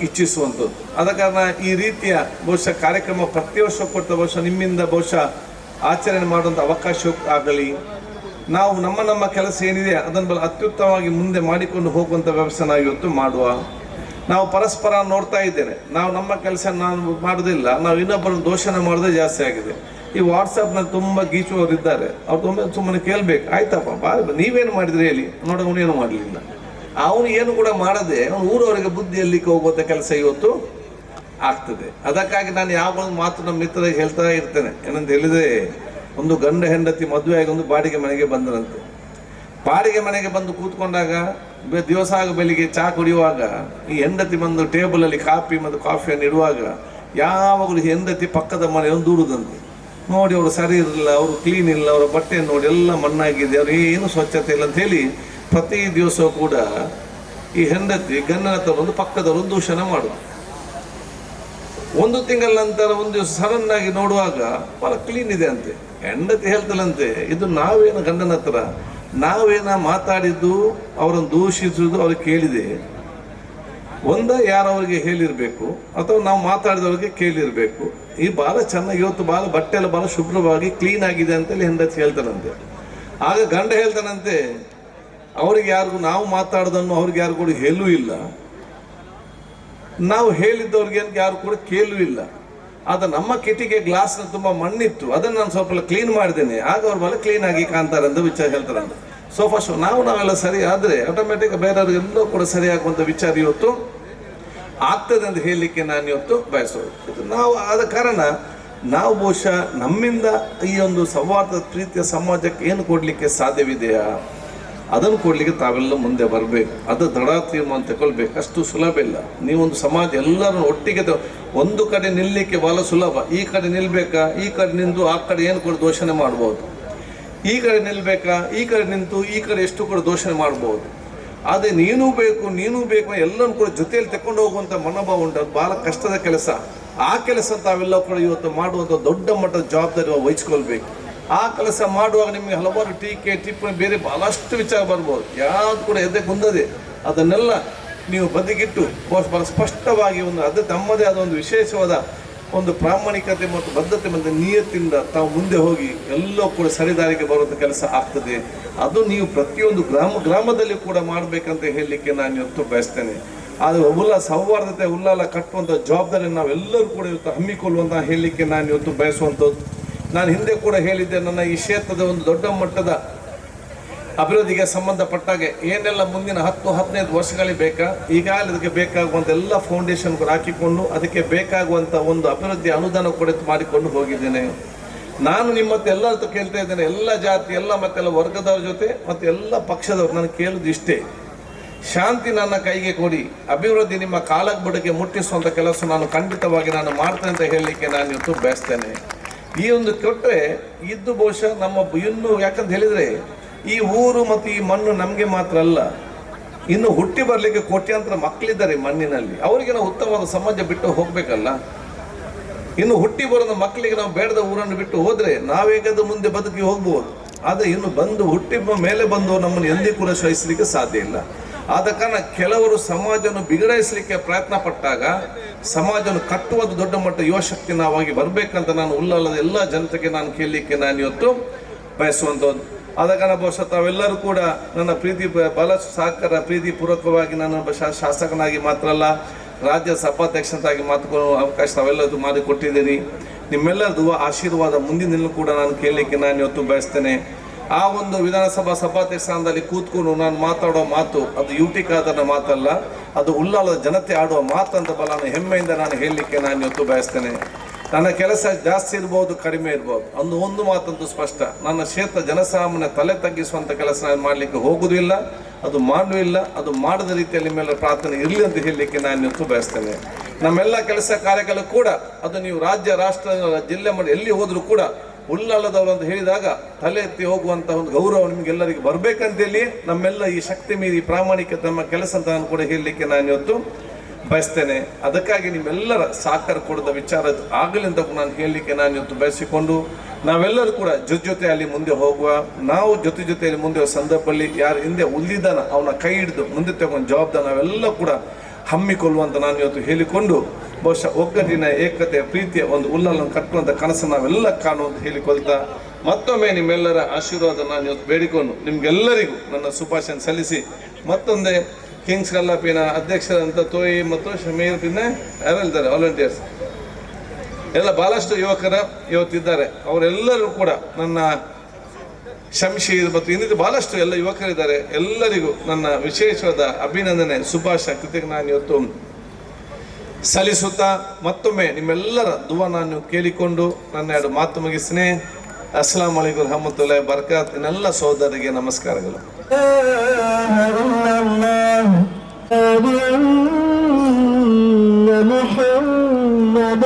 ಇಚ್ಛಿಸುವಂಥದ್ದು. ಆದ ಕಾರಣ ಈ ರೀತಿಯ ಬಹುಶಃ ಕಾರ್ಯಕ್ರಮ ಪ್ರತಿ ವರ್ಷ ಕೊಟ್ಟ ಬಹುಶಃ ನಿಮ್ಮಿಂದ ಬಹುಶಃ ಆಚರಣೆ ಮಾಡುವಂಥ ಅವಕಾಶ ಆಗಲಿ. ನಾವು ನಮ್ಮ ಕೆಲಸ ಏನಿದೆ ಅದನ್ನು ಅತ್ಯುತ್ತಮವಾಗಿ ಮುಂದೆ ಮಾಡಿಕೊಂಡು ಹೋಗುವಂಥ ವ್ಯವಸ್ಥೆ ನಾವು ಇವತ್ತು ಮಾಡುವ. ನಾವು ಪರಸ್ಪರ ನೋಡ್ತಾ ಇದ್ದೇನೆ, ನಾವು ನಮ್ಮ ಕೆಲಸ ನಾನು ಮಾಡೋದಿಲ್ಲ, ನಾವು ಇನ್ನೊಬ್ಬರನ್ನು ದೋಷಣೆ ಮಾಡೋದೇ ಜಾಸ್ತಿ ಆಗಿದೆ. ಈ ವಾಟ್ಸಪ್ನಲ್ಲಿ ತುಂಬ ಗೀಚುವವರು ಇದ್ದಾರೆ, ಅವ್ರು ಸುಮ್ಮನೆ ಕೇಳಬೇಕು, ಆಯ್ತಪ್ಪ ನೀವೇನು ಮಾಡಿದ್ರಿ ಹೇಳಿ, ನೋಡ ಅವನೇನು ಮಾಡಲಿಲ್ಲ, ಅವನು ಏನು ಕೂಡ ಮಾಡದೆ ಅವನು ಊರವರೆಗೆ ಬುದ್ಧಿ ಎಲ್ಲಿಕ್ಕೆ ಹೋಗುವಂಥ ಕೆಲಸ ಇವತ್ತು ಆಗ್ತದೆ. ಅದಕ್ಕಾಗಿ ನಾನು ಯಾವಾಗಲೂ ಮಾತು ನಮ್ಮ ಮಿತ್ರರಿಗೆ ಹೇಳ್ತಾ ಇರ್ತೇನೆ. ಏನಂತ ಹೇಳಿದರೆ, ಒಂದು ಗಂಡ ಹೆಂಡತಿ ಮದುವೆ ಆಗಿ ಒಂದು ಬಾಡಿಗೆ ಮನೆಗೆ ಬಂದರಂತೆ. ಬಾಡಿಗೆ ಮನೆಗೆ ಬಂದು ಕೂತ್ಕೊಂಡಾಗ ದಿವಸ ಬೆಳಿಗ್ಗೆ ಚಹಾ ಕುಡಿಯುವಾಗ ಈ ಹೆಂಡತಿ ಬಂದು ಟೇಬಲಲ್ಲಿ ಕಾಫಿಯನ್ನು ಇಡುವಾಗ ಯಾವಾಗಲೂ ಹೆಂಡತಿ ಪಕ್ಕದ ಮನೆಯನ್ನು ದೂರುದಂತೆ. ನೋಡಿ ಅವರು ಸರಿ ಇರಲಿಲ್ಲ, ಅವರು ಕ್ಲೀನ್ ಇಲ್ಲ, ಅವರ ಬಟ್ಟೆ ನೋಡಿ ಎಲ್ಲ ಮಣ್ಣಾಗಿದೆ, ಅವ್ರು ಏನು ಸ್ವಚ್ಛತೆ ಇಲ್ಲ ಅಂತ ಹೇಳಿ ಪ್ರತಿ ದಿವಸ ಕೂಡ ಈ ಹೆಂಡತಿ ಗಂಡನ ಹತ್ರ ಒಂದು ಪಕ್ಕದವರು ದೂಷಣ ಮಾಡೋದು. ಒಂದು ತಿಂಗಳ ನಂತರ ಒಂದು ದಿವಸ ಸಡನ್ ಆಗಿ ನೋಡುವಾಗ ಭಾಳ ಕ್ಲೀನ್ ಇದೆ ಅಂತೆ. ಹೆಂಡತಿ ಹೇಳ್ತಲಂತೆ, ಇದು ನಾವೇನು ಗಂಡನ ಹತ್ರ ನಾವೇನ ಮಾತಾಡಿದ್ದು ಅವರನ್ನು ದೂಷಿಸುವುದು ಅವ್ರಿಗೆ ಕೇಳಿದೆ, ಯಾರವರಿಗೆ ಹೇಳಿರಬೇಕು ಅಥವಾ ನಾವು ಮಾತಾಡಿದವ್ರಿಗೆ ಕೇಳಿರಬೇಕು. ಈ ಭಾಳ ಚೆನ್ನಾಗಿ ಇವತ್ತು ಭಾಳ ಬಟ್ಟೆ ಎಲ್ಲ ಭಾಳ ಶುಭ್ರವಾಗಿ ಕ್ಲೀನ್ ಆಗಿದೆ ಅಂತೇಳಿ ಹೆಂಡತಿ ಹೇಳ್ತಾನಂತೆ. ಆಗ ಗಂಡ ಹೇಳ್ತಾನಂತೆ, ಅವ್ರಿಗೆ ಯಾರಿಗೂ ನಾವು ಮಾತಾಡೋದನ್ನು ಅವ್ರಿಗೆ ಯಾರು ಕೂಡ ಹೇಳೂ ಇಲ್ಲ, ನಾವು ಹೇಳಿದ್ದವ್ರಿಗೆ ಯಾರು ಕೂಡ ಕೇಳೂ ಇಲ್ಲ. ಆದ ನಮ್ಮ ಕಿಟಿಗೆ ಗ್ಲಾಸ್ನ ತುಂಬ ಮಣ್ಣಿತ್ತು, ಅದನ್ನು ನಾನು ಸ್ವಲ್ಪ ಕ್ಲೀನ್ ಮಾಡಿದ್ದೇನೆ, ಆಗ ಅವ್ರ ಮೇಲೆ ಕ್ಲೀನ್ ಆಗಿ ಕಾಣ್ತಾರೆ ಅಂತ ವಿಚಾರ ಹೇಳ್ತಾರಂತೆ. ಸೊ ಫಸ್ಟ್ ನಾವೆಲ್ಲ ಸರಿ ಆದರೆ ಆಟೋಮೆಟಿಕ್ ಬೇರೆಯವ್ರಿಗೆಲ್ಲೂ ಕೂಡ ಸರಿಯಾಗುವಂಥ ವಿಚಾರ ಇವತ್ತು ಆಗ್ತದೆ ಅಂತ ಹೇಳಲಿಕ್ಕೆ ನಾನು ಇವತ್ತು ಬಯಸೋದು. ನಾವು ಆದ ಕಾರಣ ನಾವು ಬಹುಶಃ ನಮ್ಮಿಂದ ಈ ಒಂದು ಸೌಹಾರ್ದ ಪ್ರೀತಿಯ ಸಮಾಜಕ್ಕೆ ಏನು ಕೊಡಲಿಕ್ಕೆ ಸಾಧ್ಯವಿದೆಯಾ ಅದನ್ನು ಕೊಡಲಿಕ್ಕೆ ತಾವೆಲ್ಲ ಮುಂದೆ ಬರಬೇಕು. ಅದು ದೃಢ ತೀರ್ಮಾನ ತಗೊಳ್ಬೇಕು, ಅಷ್ಟು ಸುಲಭ ಇಲ್ಲ. ನೀವೊಂದು ಸಮಾಜ ಎಲ್ಲರೂ ಒಟ್ಟಿಗೆ ಒಂದು ಕಡೆ ನಿಲ್ಲಲಿಕ್ಕೆ ಭಾಳ ಸುಲಭ. ಈ ಕಡೆ ನಿಲ್ಬೇಕಾ, ಈ ಕಡೆ ನಿಂತು ಆ ಕಡೆ ಏನು ಕೂಡ ದೋಷಣೆ ಮಾಡ್ಬೋದು, ಈ ಕಡೆ ನಿಲ್ಬೇಕಾ, ಈ ಕಡೆ ನಿಂತು ಈ ಕಡೆ ಎಷ್ಟು ಕೂಡ ದೋಷಣೆ ಮಾಡ್ಬೋದು. ಆದರೆ ನೀನೂ ಬೇಕು ಎಲ್ಲರೂ ಕೂಡ ಜೊತೆಯಲ್ಲಿ ತಗೊಂಡು ಹೋಗುವಂಥ ಮನೋಭಾವ ಉಂಟು. ಅದು ಭಾಳ ಕಷ್ಟದ ಕೆಲಸ. ಆ ಕೆಲಸ ತಾವೆಲ್ಲ ಕೂಡ ಇವತ್ತು ಮಾಡುವಂಥ ದೊಡ್ಡ ಮಟ್ಟದ ಜವಾಬ್ದಾರಿ ವಹಿಸ್ಕೊಳ್ಬೇಕು. ಆ ಕೆಲಸ ಮಾಡುವಾಗ ನಿಮಗೆ ಹಲವಾರು ಟೀಕೆ ಟಿಪ್ಪಣಿ ಬೇರೆ ಭಾಳಷ್ಟು ವಿಚಾರ ಬರ್ಬೋದು, ಯಾವುದು ಕೂಡ ಎದೆ ಕುಂದದೆ ಅದನ್ನೆಲ್ಲ ನೀವು ಬದಿಗಿಟ್ಟು ಭಾಳ ಸ್ಪಷ್ಟವಾಗಿ ಅದು ತಮ್ಮದೇ ಆದ ಒಂದು ವಿಶೇಷವಾದ ಒಂದು ಪ್ರಾಮಾಣಿಕತೆ ಮತ್ತು ಬದ್ಧತೆ ಮತ್ತು ನಿಯತ್ತಿಂದ ತಾವು ಮುಂದೆ ಹೋಗಿ ಎಲ್ಲೋ ಕೂಡ ಸರಿದಾರಿಗೆ ಬರುವಂಥ ಕೆಲಸ ಆಗ್ತದೆ. ಅದು ನೀವು ಪ್ರತಿಯೊಂದು ಗ್ರಾಮದಲ್ಲಿ ಕೂಡ ಮಾಡಬೇಕಂತ ಹೇಳಲಿಕ್ಕೆ ನಾನು ಇವತ್ತು ಬಯಸ್ತೇನೆ. ಆದರೆ ಸೌಹಾರ್ದತೆ ಉಲ್ಲಾಲ ಕಟ್ಟುವಂಥ ಜವಾಬ್ದಾರಿ ನಾವೆಲ್ಲರೂ ಕೂಡ ಇವತ್ತು ಹಮ್ಮಿಕೊಳ್ಳುವಂತ ಹೇಳಲಿಕ್ಕೆ ನಾನು ಇವತ್ತು ಬಯಸುವಂಥದ್ದು. ನಾನು ಹಿಂದೆ ಕೂಡ ಹೇಳಿದ್ದೆ, ನನ್ನ ಈ ಕ್ಷೇತ್ರದ ಒಂದು ದೊಡ್ಡ ಮಟ್ಟದ ಅಭಿವೃದ್ಧಿಗೆ ಸಂಬಂಧಪಟ್ಟಾಗೆ ಏನೆಲ್ಲ ಮುಂದಿನ 10-15 ವರ್ಷಗಳಿಗೆ ಬೇಕಾ, ಈಗಾಗಲೇ ಅದಕ್ಕೆ ಬೇಕಾಗುವಂಥ ಎಲ್ಲ ಫೌಂಡೇಶನ್ ಕೂಡ ಹಾಕಿಕೊಂಡು ಅದಕ್ಕೆ ಬೇಕಾಗುವಂಥ ಒಂದು ಅಭಿವೃದ್ಧಿ ಅನುದಾನ ಕೂಡ ಮಾಡಿಕೊಂಡು ಹೋಗಿದ್ದೇನೆ. ನಾನು ನಿಮ್ಮ ಎಲ್ಲರ ಕೇಳ್ತಾ ಇದ್ದೇನೆ, ಎಲ್ಲ ಜಾತಿ ಎಲ್ಲ ಮತ್ತೆಲ್ಲ ವರ್ಗದವ್ರ ಜೊತೆ ಮತ್ತು ಎಲ್ಲ ಪಕ್ಷದವ್ರು ನಾನು ಕೇಳೋದು ಇಷ್ಟೇ, ಶಾಂತಿ ನನ್ನ ಕೈಗೆ ಕೊಡಿ, ಅಭಿವೃದ್ಧಿ ನಿಮ್ಮ ಕಾಲಕ್ಕೆ ಮುಟ್ಟಿಸುವಂಥ ಕೆಲಸ ನಾನು ಖಂಡಿತವಾಗಿ ನಾನು ಮಾಡ್ತೇನೆ ಅಂತ ಹೇಳಲಿಕ್ಕೆ ನಾನು ಇವತ್ತು ಬಯಸ್ತೇನೆ. ಈ ಒಂದು ಕೊಟ್ಟರೆ ಇದ್ದು ಬಹುಶಃ ನಮ್ಮ ಇನ್ನು ಯಾಕಂತ ಹೇಳಿದರೆ ಈ ಊರು ಮತ್ತು ಈ ಮಣ್ಣು ನಮಗೆ ಮಾತ್ರ ಅಲ್ಲ, ಇನ್ನು ಹುಟ್ಟಿ ಬರಲಿಕ್ಕೆ ಕೋಟ್ಯಾಂತರ ಮಕ್ಕಳಿದ್ದಾರೆ ಮಣ್ಣಿನಲ್ಲಿ. ಅವರಿಗೆ ನಾವು ಉತ್ತಮವಾದ ಸಮಾಜ ಬಿಟ್ಟು ಹೋಗಬೇಕಲ್ಲ. ಇನ್ನು ಹುಟ್ಟಿ ಬರೋದ ಮಕ್ಕಳಿಗೆ ನಾವು ಬೇಡದ ಊರನ್ನು ಬಿಟ್ಟು ಹೋದರೆ ನಾವೇಗದು ಮುಂದೆ ಬದುಕಿ ಹೋಗ್ಬೋದು. ಆದರೆ ಇನ್ನು ಹುಟ್ಟಿ ಮೇಲೆ ಬಂದು ನಮ್ಮನ್ನು ಎಂದೂ ಕೂಡ ಸಹಿಸಲಿಕ್ಕೆ ಸಾಧ್ಯ ಇಲ್ಲ. ಆದ ಕಾರಣ ಕೆಲವರು ಸಮಾಜವನ್ನು ಬಿಗಡಾಯಿಸಲಿಕ್ಕೆ ಪ್ರಯತ್ನ ಪಟ್ಟಾಗ ಸಮಾಜವನ್ನು ಕಟ್ಟುವುದು ದೊಡ್ಡ ಮಟ್ಟ ಯುವಶಕ್ತಿ ನಾವಾಗಿ ಬರಬೇಕಂತ ನಾನು ಉಲ್ಲಾಲದ ಎಲ್ಲ ಜನತೆಗೆ ನಾನು ಕೇಳಲಿಕ್ಕೆ ನಾನು ಇವತ್ತು ಬಯಸುವಂಥದ್ದು. ಆದ ಕಾರಣ ಬಹುಶಃ ತಾವೆಲ್ಲರೂ ಕೂಡ ನನ್ನ ಬಹಳಷ್ಟು ಸಹಕಾರ ಪ್ರೀತಿಪೂರ್ವಕವಾಗಿ ನಾನು ಶಾಸಕನಾಗಿ ಮಾತ್ರ ಅಲ್ಲ, ರಾಜ್ಯ ಸಭಾಧ್ಯಕ್ಷನಾಗಿ ಮಾತುಕೊಳ್ಳೋ ಅವಕಾಶ ತಾವೆಲ್ಲರೂ ಮಾಡಿಕೊಟ್ಟಿದ್ದೀರಿ. ನಿಮ್ಮೆಲ್ಲರದು ಆಶೀರ್ವಾದ ಮುಂದಿನಲ್ಲೂ ಕೂಡ ನಾನು ಕೇಳಲಿಕ್ಕೆ ನಾನು ಇವತ್ತು ಬಯಸ್ತೇನೆ. ಆ ಒಂದು ವಿಧಾನಸಭಾ ಸಭಾಧ್ಯಕ್ಷ ಸ್ಥಾನದಲ್ಲಿ ಕೂತ್ಕೊಂಡು ನಾನು ಮಾತಾಡೋ ಮಾತು ಅದು ಯುಟಿ ಖಾದರ್ನ ಮಾತಲ್ಲ, ಅದು ಉಲ್ಲಾಲದ ಜನತೆ ಆಡುವ ಮಾತಂತ ನಾನು ಹೆಮ್ಮೆಯಿಂದ ನಾನು ಹೇಳಲಿಕ್ಕೆ ನಾನು ಇವತ್ತು ಬಯಸ್ತೇನೆ. ನನ್ನ ಕೆಲಸ ಜಾಸ್ತಿ ಇರ್ಬೋದು, ಕಡಿಮೆ ಇರ್ಬೋದು, ಒಂದು ಮಾತಂತೂ ಸ್ಪಷ್ಟ, ನನ್ನ ಕ್ಷೇತ್ರ ಜನಸಾಮಾನ್ಯ ತಲೆ ತಗ್ಗಿಸುವಂಥ ಕೆಲಸ ನಾನು ಮಾಡಲಿಕ್ಕೆ ಹೋಗುವುದಿಲ್ಲ, ಅದು ಮಾಡಲೂ ಇಲ್ಲ. ಅದು ಮಾಡದ ರೀತಿಯಲ್ಲಿ ನಿಮ್ಮೆಲ್ಲ ಪ್ರಾರ್ಥನೆ ಇರಲಿ ಅಂತ ಹೇಳಲಿಕ್ಕೆ ನಾನು ಇವತ್ತು ಬಯಸ್ತೇನೆ. ನಮ್ಮೆಲ್ಲ ಕೆಲಸ ಕಾರ್ಯಗಳು ಕೂಡ ಅದು ನೀವು ರಾಜ್ಯ ರಾಷ್ಟ್ರ ಜಿಲ್ಲೆ ಮಾಡಿ ಎಲ್ಲಿ ಹೋದರೂ ಕೂಡ ಉಲ್ಲಾಲದವರು ಅಂತ ಹೇಳಿದಾಗ ತಲೆ ಎತ್ತಿ ಹೋಗುವಂಥ ಒಂದು ಗೌರವ ನಿಮಗೆಲ್ಲರಿಗೂ ಬರಬೇಕಂತೇಳಿ ನಮ್ಮೆಲ್ಲ ಈ ಶಕ್ತಿ ಮೀರಿ ಪ್ರಾಮಾಣಿಕತೆ ನಮ್ಮ ಕೆಲಸ ಅಂತ ನಾನು ಕೂಡ ಹೇಳಲಿಕ್ಕೆ ನಾನು ಇವತ್ತು ಬಯಸ್ತೇನೆ. ಅದಕ್ಕಾಗಿ ನಿಮ್ಮೆಲ್ಲರ ಸಹಕಾರ ಕೊಡದ ವಿಚಾರ ಆಗಲಿ ಅಂತ ನಾನು ಹೇಳಲಿಕ್ಕೆ ನಾನು ಇವತ್ತು ಬಯಸಿಕೊಂಡು ನಾವೆಲ್ಲರೂ ಕೂಡ ಜೊತೆಯಲ್ಲಿ ಮುಂದೆ ಹೋಗುವ, ನಾವು ಜೊತೆಯಲ್ಲಿ ಮುಂದೆ ಹೋಗುವ ಸಂದರ್ಭದಲ್ಲಿ ಯಾರು ಹಿಂದೆ ಉಳಿದಾನ ಅವನ ಕೈ ಹಿಡಿದು ಮುಂದೆ ತಗೊಂಡು ಜವಾಬ್ದಾರಿ ನಾವೆಲ್ಲ ಕೂಡ ಹಮ್ಮಿಕೊಳ್ಳುವಂತ ನಾನು ಇವತ್ತು ಹೇಳಿಕೊಂಡು ಬಹುಶಃ ಒಗ್ಗಟ್ಟಿನ ಏಕತೆ ಪ್ರೀತಿಯ ಒಂದು ಉಲ್ಲಾಲನ್ನು ಕಟ್ಟುವಂಥ ಕನಸು ನಾವೆಲ್ಲ ಕಾಣುವಂತ ಹೇಳಿಕೊಳ್ತಾ ಮತ್ತೊಮ್ಮೆ ನಿಮ್ಮೆಲ್ಲರ ಆಶೀರ್ವಾದ ನಾನು ಇವತ್ತು ಬೇಡಿಕೊಂಡು ನಿಮ್ಗೆಲ್ಲರಿಗೂ ನನ್ನ ಶುಭಾಶಯ ಸಲ್ಲಿಸಿ ಮತ್ತೊಂದೇ ಕಿಂಗ್ಸ್ ಕಲ್ಲಾಪಿನ ಅಧ್ಯಕ್ಷರಂತ ತೋಯಿ ಮತ್ತು ಶಮೀರ್ ಪಿನ್ನ ಯಾರಿದ್ದಾರೆ ವಾಲಂಟಿಯರ್ಸ್ ಎಲ್ಲ ಬಹಳಷ್ಟು ಯುವಕರ ಇವತ್ತಿದ್ದಾರೆ. ಅವರೆಲ್ಲರೂ ಕೂಡ ನನ್ನ ಶಂಶೀರ್ ಮತ್ತು ಇನ್ನಿತರ ಬಹಳಷ್ಟು ಎಲ್ಲ ಯುವಕರಿದ್ದಾರೆ. ಎಲ್ಲರಿಗೂ ನನ್ನ ವಿಶೇಷವಾದ ಅಭಿನಂದನೆ ಶುಭಾಶಯ ಕೃತಿಗೆ ನಾನು ಇವತ್ತು ಸಲ್ಲಿಸುತ್ತಾ ಮತ್ತೊಮ್ಮೆ ನಿಮ್ಮೆಲ್ಲರ ದುವಾ ನಾನು ಕೇಳಿಕೊಂಡು ನನ್ನ ಎರಡು ಮಾತು ಮುಗಿಸ್ತೀನಿ. ಅಸ್ಸಲಾಂ ವಲೈಕುಂ ರಹಮತುಲ್ಲಾಹಿ ಬರ್ಕಾತ್. ಇನ್ನೆಲ್ಲ ಸಹೋದರಿಗೆ ನಮಸ್ಕಾರಗಳು. محمد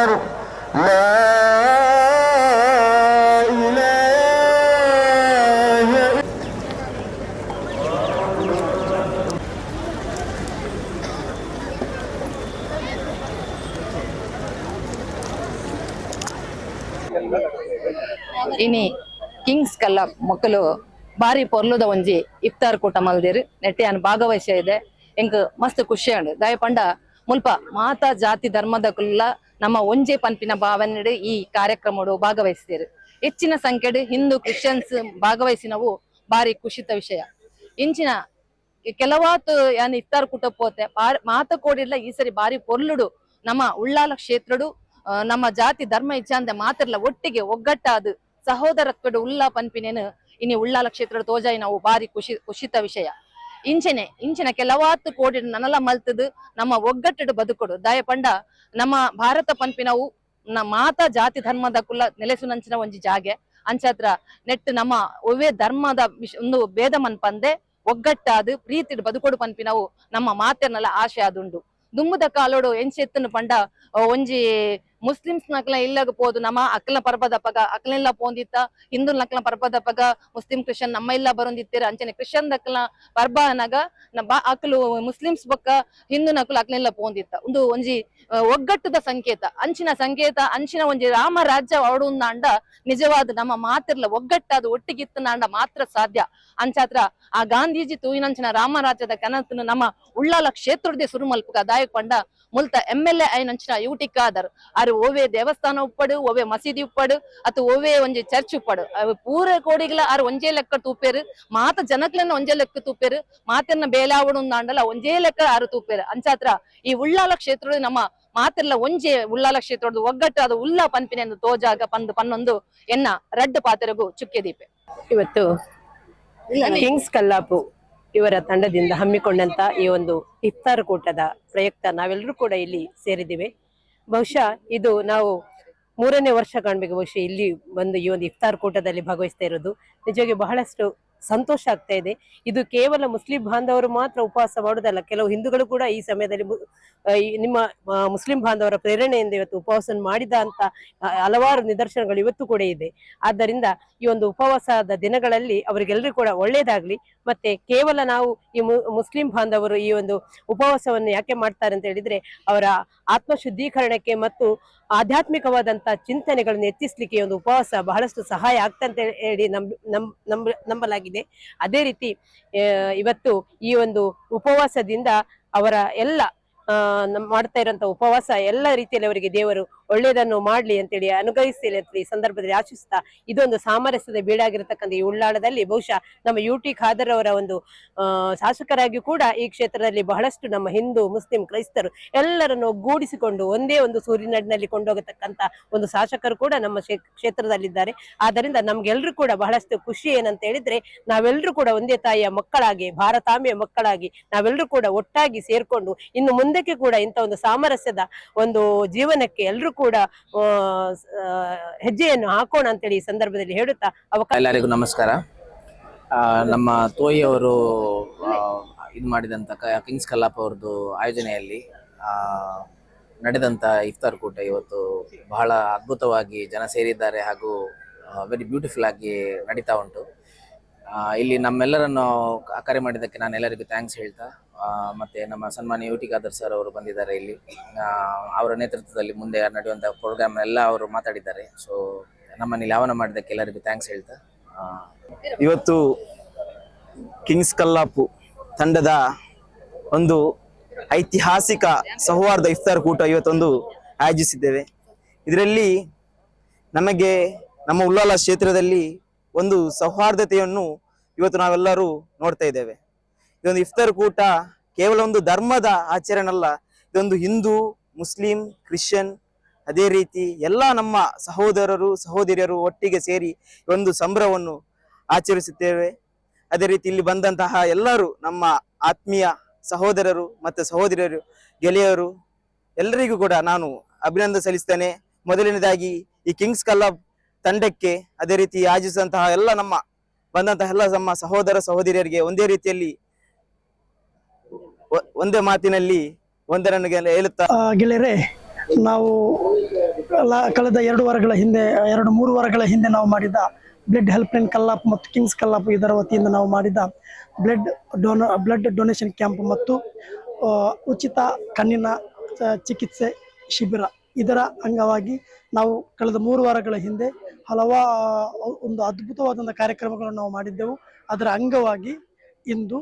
ಇನಿ ಕಿಂಗ್ಸ್ ಕಲ್ಲ ಮಕ್ಕಳು ಬಾರಿ ಪೊರ್ಲುದ ಒಂಜಿ ಇಫ್ತಾರ್ ಕೂಟ ಮಲ್ದೇರು ನೆಟ್ಟೆ ಅನ್ ಭಾಗವಹಿಸ ಇದೆ ಎಂಕ್ ಮಸ್ತ್ ಖುಷಿ ಉಂಡು ದಯ ಪಂಡ ಮುಲ್ಪ ಮಾತಾ ಜಾತಿ ಧರ್ಮದ ಕುಲ್ಲ ನಮ್ಮ ಒಂಜೆ ಪನ್ಪಿನ ಭಾವನೆ ಈ ಕಾರ್ಯಕ್ರಮಡು ಭಾಗವಹಿಸ್ತೀರು ಹೆಚ್ಚಿನ ಸಂಖ್ಯೆಡು ಹಿಂದೂ ಕ್ರಿಶ್ಚಿಯನ್ಸ್ ಭಾಗವಹಿಸಿನವು ಬಾರಿ ಖುಷಿತ ವಿಷಯ ಇಂಚಿನ ಕೆಲವಾತು ಯಾನ್ ಇಫ್ತಾರ್ ಕೂಟ ಪೋತೆ ಮಾತ ಕೋಡಿಲ್ಲ ಈ ಸರಿ ಬಾರಿ ಪೊರ್ಲುಡು ನಮ್ಮ ಉಳ್ಳಾಲ ಕ್ಷೇತ್ರಡು ನಮ್ಮ ಜಾತಿ ಧರ್ಮ ಇಚ್ಛಾಂದ ಮಾತಿರ್ಲ ಒಟ್ಟಿಗೆ ಒಗ್ಗಟ್ಟಾದ ಸಹೋದರತ್ವದ ಉಲ್ಲಾ ಪನ್ಪಿನೇನು ಇನಿ ಉಳ್ಳಾಲ ಕ್ಷೇತ್ರದ ತೋಜಾಯಿ ನಾವು ಬಾರಿ ಖುಷಿತ ವಿಷಯ ಇಂಚಿನ ಕೆಲವಾತು ಕೋಡಿ ನನಲ ಮಲ್ತದು ನಮ್ಮ ಒಗ್ಗಟ್ಟಡು ಬದುಕೊಡು ದಯ ಪಂಡ ನಮ್ಮ ಭಾರತ ಪನ್ಪಿನವು ಮಾತಾ ಜಾತಿ ಧರ್ಮದ ಕುಲ್ಲ ನೆಲೆಸುನಂಚಿನ ಒಂಜಿ ಜಾಗೆ ಅಂಚಾತ್ರ ನೆಟ್ ನಮ್ಮ ಒವ್ವೇ ಧರ್ಮದ ಒಂದು ಭೇದ ಮನ್ಪಂದೆ ಒಗ್ಗಟ್ಟಾದು ಪ್ರೀತಿಡು ಬದುಕೊಡು ಪನ್ಪಿನವು ನಮ್ಮ ಮಾತೆರ್ನಲ್ಲ ಆಶೆ ಆದುಂಡು ದುಂಬುದ ಕಾಲೋಡು ಎಂಚೆತ್ತನು ಪಂಡ ಒಂಜಿ ಮುಸ್ಲಿಮ್ಸ್ ನಕ್ಲ ಇಲ್ಲಗ ಪೋದು ನಮ್ಮ ಅಕ್ಲ ಪರ್ಬದಪ್ಪಗ ಅಕ್ಲೆಲ್ಲ ಪೋಂದಿತ್ತ ಹಿಂದೂ ನಕ್ಲ ಪರ್ಬದಪ್ಪಗ ಮುಸ್ಲಿಂ ಕ್ರಿಶ್ಚಿಯನ್ ನಮ್ಮ ಇಲ್ಲ ಬರೋಂದಿತ್ತೀರ ಅಂಚನೆ ಕ್ರಿಶ್ಚಿಯನ್ ದಕ್ಲ ಪರ್ಬ ಅನಗ ಅಕ್ಲು ಮುಸ್ಲಿಮ್ಸ್ ಬೊಕ್ಕ ಹಿಂದೂ ನಕ್ಲು ಅಕ್ಲೆಲ್ಲ ಪೋಂದಿತ್ತ ಒಂದು ಒಂಜಿ ಒಗ್ಗಟ್ಟದ ಸಂಕೇತ ಅಂಚಿನ ಒಂಜಿ ರಾಮ ರಾಜ್ಯ ಅವಡುಂದಾಂಡ ನಿಜವಾದ ನಮ್ಮ ಮಾತಿರ್ಲ ಒಗ್ಗಟ್ಟಾದ ಒಟ್ಟಿಗಿತ್ತನಾಂಡ ಮಾತ್ರ ಸಾಧ್ಯ ಅಂಚಾತ್ರ ಆ ಗಾಂಧೀಜಿ ತೂಯಿನಂಚಿನ ರಾಮರಾಜ್ಯದ ಕನತನು ನಮ್ಮ ಉಳ್ಳಾಲ ಕ್ಷೇತ್ರದೇ ಸುರು ಮಲ್ಪಕ ದಾಯಕ್ ಪಂಡ ಮುಲ್ತ MLA ಐನಂಚಿನ ಯುಟಿಕ್ಕಾದರ್ ಆರು ಓವೇ ದೇವಸ್ಥಾನ ಉಪ್ಪಡು ಓವೇ ಮಸೀದಿ ಉಪ್ಪಡು ಅಥವಾ ಓವೇ ಒಂಜಿ ಚರ್ಚ್ ಉಪ್ಪಡು ಪೂರ ಕೋಡಿಗಳ ಆರು ಒಂಜೇ ಲೆಕ್ಕ ತೂಪೇರು ಮಾತ ಜನಕ್ಲನ್ನ ಒಂಜೇ ಲೆಕ್ಕ ತೂಪೇರು ಮಾತನ್ನ ಬೇಲಾವಡು ಅಂಡಲ್ಲ ಒಂಜೇ ಲೆಕ್ಕ ಆರು ತೂಪೇರು ಅಂಚಾತ್ರ ಈ ಉಳ್ಳಾಲ ಕ್ಷೇತ್ರ ನಮ್ಮ ಮಾತಿರ್ಲ ಒಂಜೆ ಉಳ್ಳಾಲ ಕ್ಷೇತ್ರದ ಒಗ್ಗಟ್ಟಾದ ಉಲ್ಲಾ ಪನ್ಪಿನೆಂದು ತೋಜಾಗ ಪನ್ನೊಂದು ಎನ್ನ ರಡ್ಡು ಪಾತೆರಗು ಚುಕ್ಕೆ ದೀಪೆ ಇವತ್ತು ಕಿಂಗ್ಸ್ ಕಲ್ಲಾಪು ಇವರ ತಂಡದಿಂದ ಹಮ್ಮಿಕೊಂಡಂತ ಈ ಒಂದು ಇಫ್ತಾರ್ ಕೂಟದ ಪ್ರಯುಕ್ತ ನಾವೆಲ್ಲರೂ ಕೂಡ ಇಲ್ಲಿ ಸೇರಿದ್ದೇವೆ. ಬಹುಶಃ ಇದು ನಾವು 3ನೇ ವರ್ಷ ಕಾಣ್ಬೇಕು ಬಹುಶಃ ಇಲ್ಲಿ ಬಂದು ಈ ಒಂದು ಇಫ್ತಾರ್ ಕೂಟದಲ್ಲಿ ಭಾಗವಹಿಸ್ತಾ ಇರೋದು. ನಿಜವಾಗಿ ಬಹಳಷ್ಟು ಸಂತೋಷ ಆಗ್ತಾ ಇದೆ. ಇದು ಕೇವಲ ಮುಸ್ಲಿಂ ಬಾಂಧವರು ಮಾತ್ರ ಉಪವಾಸ ಮಾಡುವುದಲ್ಲ, ಕೆಲವು ಹಿಂದೂಗಳು ಕೂಡ ಈ ಸಮಯದಲ್ಲಿ ನಿಮ್ಮ ಮುಸ್ಲಿಂ ಬಾಂಧವರ ಪ್ರೇರಣೆಯಿಂದ ಇವತ್ತು ಉಪವಾಸ ಮಾಡಿದ ಅಂತ ಹಲವಾರು ನಿದರ್ಶನಗಳು ಇವತ್ತು ಕೂಡ ಇದೆ. ಆದ್ದರಿಂದ ಈ ಒಂದು ಉಪವಾಸದ ದಿನಗಳಲ್ಲಿ ಅವರಿಗೆಲ್ಲರೂ ಕೂಡ ಒಳ್ಳೇದಾಗ್ಲಿ. ಮತ್ತೆ ಕೇವಲ ನಾವು ಈ ಮುಸ್ಲಿಂ ಬಾಂಧವರು ಈ ಒಂದು ಉಪವಾಸವನ್ನು ಯಾಕೆ ಮಾಡ್ತಾರೆ ಅಂತ ಹೇಳಿದ್ರೆ ಅವರ ಆತ್ಮಶುದ್ಧೀಕರಣಕ್ಕೆ ಮತ್ತು ಆಧ್ಯಾತ್ಮಿಕವಾದಂತ ಚಿಂತನೆಗಳನ್ನು ಎತ್ತಿಸ್ಲಿಕ್ಕೆ ಒಂದು ಉಪವಾಸ ಬಹಳಷ್ಟು ಸಹಾಯ ಆಗ್ತಂತ ಹೇಳಿ ನಂಬಲಾಗಿದೆ. ಅದೇ ರೀತಿ ಇವತ್ತು ಈ ಒಂದು ಉಪವಾಸದಿಂದ ಅವರ ಎಲ್ಲ ಮಾಡ್ತಾ ಇರುವಂತ ಉಪವಾಸ ಎಲ್ಲ ರೀತಿಯಲ್ಲಿ ಅವರಿಗೆ ದೇವರು ಒಳ್ಳೆಯದನ್ನು ಮಾಡ್ಲಿ ಅಂತೇಳಿ ಅನುಗ್ರಹಿಸ್ಲಿ ಅಂತ ಈ ಸಂದರ್ಭದಲ್ಲಿ ಆಶಿಸ್ತಾ ಇದೊಂದು ಸಾಮರಸ್ಯದ ಬೀಡಾಗಿರತಕ್ಕಂಥ ಈ ಉಳ್ಳಾಳದಲ್ಲಿ ಬಹುಶಃ ನಮ್ಮ UT ಖಾದರ್ ಅವರ ಒಂದು ಶಾಸಕರಾಗಿ ಕೂಡ ಈ ಕ್ಷೇತ್ರದಲ್ಲಿ ಬಹಳಷ್ಟು ನಮ್ಮ ಹಿಂದೂ ಮುಸ್ಲಿಂ ಕ್ರೈಸ್ತರು ಎಲ್ಲರನ್ನು ಒಗ್ಗೂಡಿಸಿಕೊಂಡು ಒಂದೇ ಒಂದು ಸೂರಿನಡಿನಲ್ಲಿ ಕೊಂಡೋಗತಕ್ಕಂತ ಒಂದು ಶಾಸಕರು ಕೂಡ ನಮ್ಮ ಕ್ಷೇತ್ರದಲ್ಲಿದ್ದಾರೆ. ಆದ್ದರಿಂದ ನಮ್ಗೆಲ್ರೂ ಕೂಡ ಬಹಳಷ್ಟು ಖುಷಿ ಏನಂತ ಹೇಳಿದ್ರೆ ನಾವೆಲ್ಲರೂ ಕೂಡ ಒಂದೇ ತಾಯಿಯ ಮಕ್ಕಳಾಗಿ ಭಾರತಾಂಬೆಯ ಮಕ್ಕಳಾಗಿ ನಾವೆಲ್ಲರೂ ಕೂಡ ಒಟ್ಟಾಗಿ ಸೇರ್ಕೊಂಡು ಇನ್ನು ಮುಂದಕ್ಕೆ ಕೂಡ ಇಂಥ ಒಂದು ಸಾಮರಸ್ಯದ ಒಂದು ಜೀವನಕ್ಕೆ ಎಲ್ಲರೂ ಕೂಡ ಹೆಜ್ಜೆಯನ್ನು ಹಾಕೋಣ ಅಂತೇಳಿ ಈ ಸಂದರ್ಭದಲ್ಲಿ ಹೇಳುತ್ತಾ ಎಲ್ಲರಿಗೂ ನಮಸ್ಕಾರ. ನಮ್ಮ ತೋಯಿ ಅವರು ಇದು ಮಾಡಿದಂತ ಕಿಂಗ್ಸ್ ಕಲ್ಲಾಪ್ ಅವ್ರದ್ದು ಆಯೋಜನೆಯಲ್ಲಿ ನಡೆದಂತ ಇಫ್ತಾರ್ ಕೂಟ ಇವತ್ತು ಬಹಳ ಅದ್ಭುತವಾಗಿ ಜನ ಸೇರಿದ್ದಾರೆ ಹಾಗೂ ವೆರಿ ಬ್ಯೂಟಿಫುಲ್ ಆಗಿ ನಡೀತಾ ಉಂಟು. ಇಲ್ಲಿ ನಮ್ಮೆಲ್ಲರನ್ನು ಕರೆ ಮಾಡಿದ್ದಕ್ಕೆ ನಾನು ಎಲ್ಲರಿಗೂ ಥ್ಯಾಂಕ್ಸ್ ಹೇಳ್ತಾ ಮತ್ತೆ ನಮ್ಮ ಸನ್ಮಾನ್ಯ UT ಖಾದರ್ ಸರ್ ಅವರು ಬಂದಿದ್ದಾರೆ. ಇಲ್ಲಿ ಅವರ ನೇತೃತ್ವದಲ್ಲಿ ಮುಂದೆ ನಡೆಯುವಂಥ ಪ್ರೋಗ್ರಾಮ್ ಎಲ್ಲ ಅವರು ಮಾತಾಡಿದ್ದಾರೆ. ಸೊ ನಮ್ಮನ್ನು ಇಲ್ಲಿ ಆಹ್ವಾನ ಮಾಡಿದ್ದಕ್ಕೆ ಎಲ್ಲರಿಗೂ ಥ್ಯಾಂಕ್ಸ್ ಹೇಳ್ತಾ ಇವತ್ತು ಕಿಂಗ್ಸ್ ಕಲ್ಲಾಪು ತಂಡದ ಒಂದು ಐತಿಹಾಸಿಕ ಸೌಹಾರ್ದ ಇಫ್ತಾರ್ ಕೂಟ ಇವತ್ತೊಂದು ಆಯೋಜಿಸಿದ್ದೇವೆ. ಇದರಲ್ಲಿ ನಮಗೆ ನಮ್ಮ ಉಳ್ಳಾಲ ಕ್ಷೇತ್ರದಲ್ಲಿ ಒಂದು ಸೌಹಾರ್ದತೆಯನ್ನು ಇವತ್ತು ನಾವೆಲ್ಲರೂ ನೋಡ್ತಾ ಇದ್ದೇವೆ. ಇದೊಂದು ಇಫ್ತಾರ್ ಕೂಟ ಕೇವಲ ಒಂದು ಧರ್ಮದ ಆಚರಣೆ ಅಲ್ಲ, ಇದೊಂದು ಹಿಂದೂ ಮುಸ್ಲಿಂ ಕ್ರಿಶ್ಚಿಯನ್ ಅದೇ ರೀತಿ ಎಲ್ಲ ನಮ್ಮ ಸಹೋದರರು ಸಹೋದರಿಯರು ಒಟ್ಟಿಗೆ ಸೇರಿ ಒಂದು ಸಂಭ್ರಮವನ್ನು ಆಚರಿಸುತ್ತೇವೆ. ಅದೇ ರೀತಿ ಇಲ್ಲಿ ಬಂದಂತಹ ಎಲ್ಲರೂ ನಮ್ಮ ಆತ್ಮೀಯ ಸಹೋದರರು ಮತ್ತು ಸಹೋದರಿಯರು ಗೆಳೆಯರು ಎಲ್ಲರಿಗೂ ಕೂಡ ನಾನು ಅಭಿನಂದನೆ ಸಲ್ಲಿಸ್ತೇನೆ. ಮೊದಲನೇದಾಗಿ ಈ ಕಿಂಗ್ಸ್ ಕಲ್ಲಾಪ್ ತಂಡಕ್ಕೆ ಅದೇ ರೀತಿ ಆಯೋಜಿಸಿದಂತಹ ಎಲ್ಲ ನಮ್ಮ ಬಂದಂತಹ ಎಲ್ಲ ನಮ್ಮ ಸಹೋದರ ಸಹೋದರಿಯರಿಗೆ ಒಂದೇ ರೀತಿಯಲ್ಲಿ ಒಂದೇ ಮಾತಿನಲ್ಲಿ ಒಂದರನ್ನು ಹೇಳುತ್ತಾ ಗೆಳೆಯರೇ, ನಾವು ಕಳೆದ 2-3 ವಾರಗಳ ಹಿಂದೆ ನಾವು ಮಾಡಿದ ಬ್ಲಡ್ ಹೆಲ್ಪ್ ಲೈನ್ ಕಲ್ಲಾಪ್ ಮತ್ತು ಕಿಂಗ್ಸ್ ಕಲ್ಲಾಪ್ ಇದರ ವತಿಯಿಂದ ನಾವು ಮಾಡಿದ ಬ್ಲಡ್ ಡೊನೇಷನ್ ಕ್ಯಾಂಪ್ ಮತ್ತು ಉಚಿತ ಕಣ್ಣಿನ ಚಿಕಿತ್ಸೆ ಶಿಬಿರ ಇದರ ಅಂಗವಾಗಿ ನಾವು ಕಳೆದ 3 ವಾರಗಳ ಹಿಂದೆ ಒಂದು ಅದ್ಭುತವಾದಂಥ ಕಾರ್ಯಕ್ರಮಗಳನ್ನು ನಾವು ಮಾಡಿದ್ದೆವು. ಅದರ ಅಂಗವಾಗಿ ಇಂದು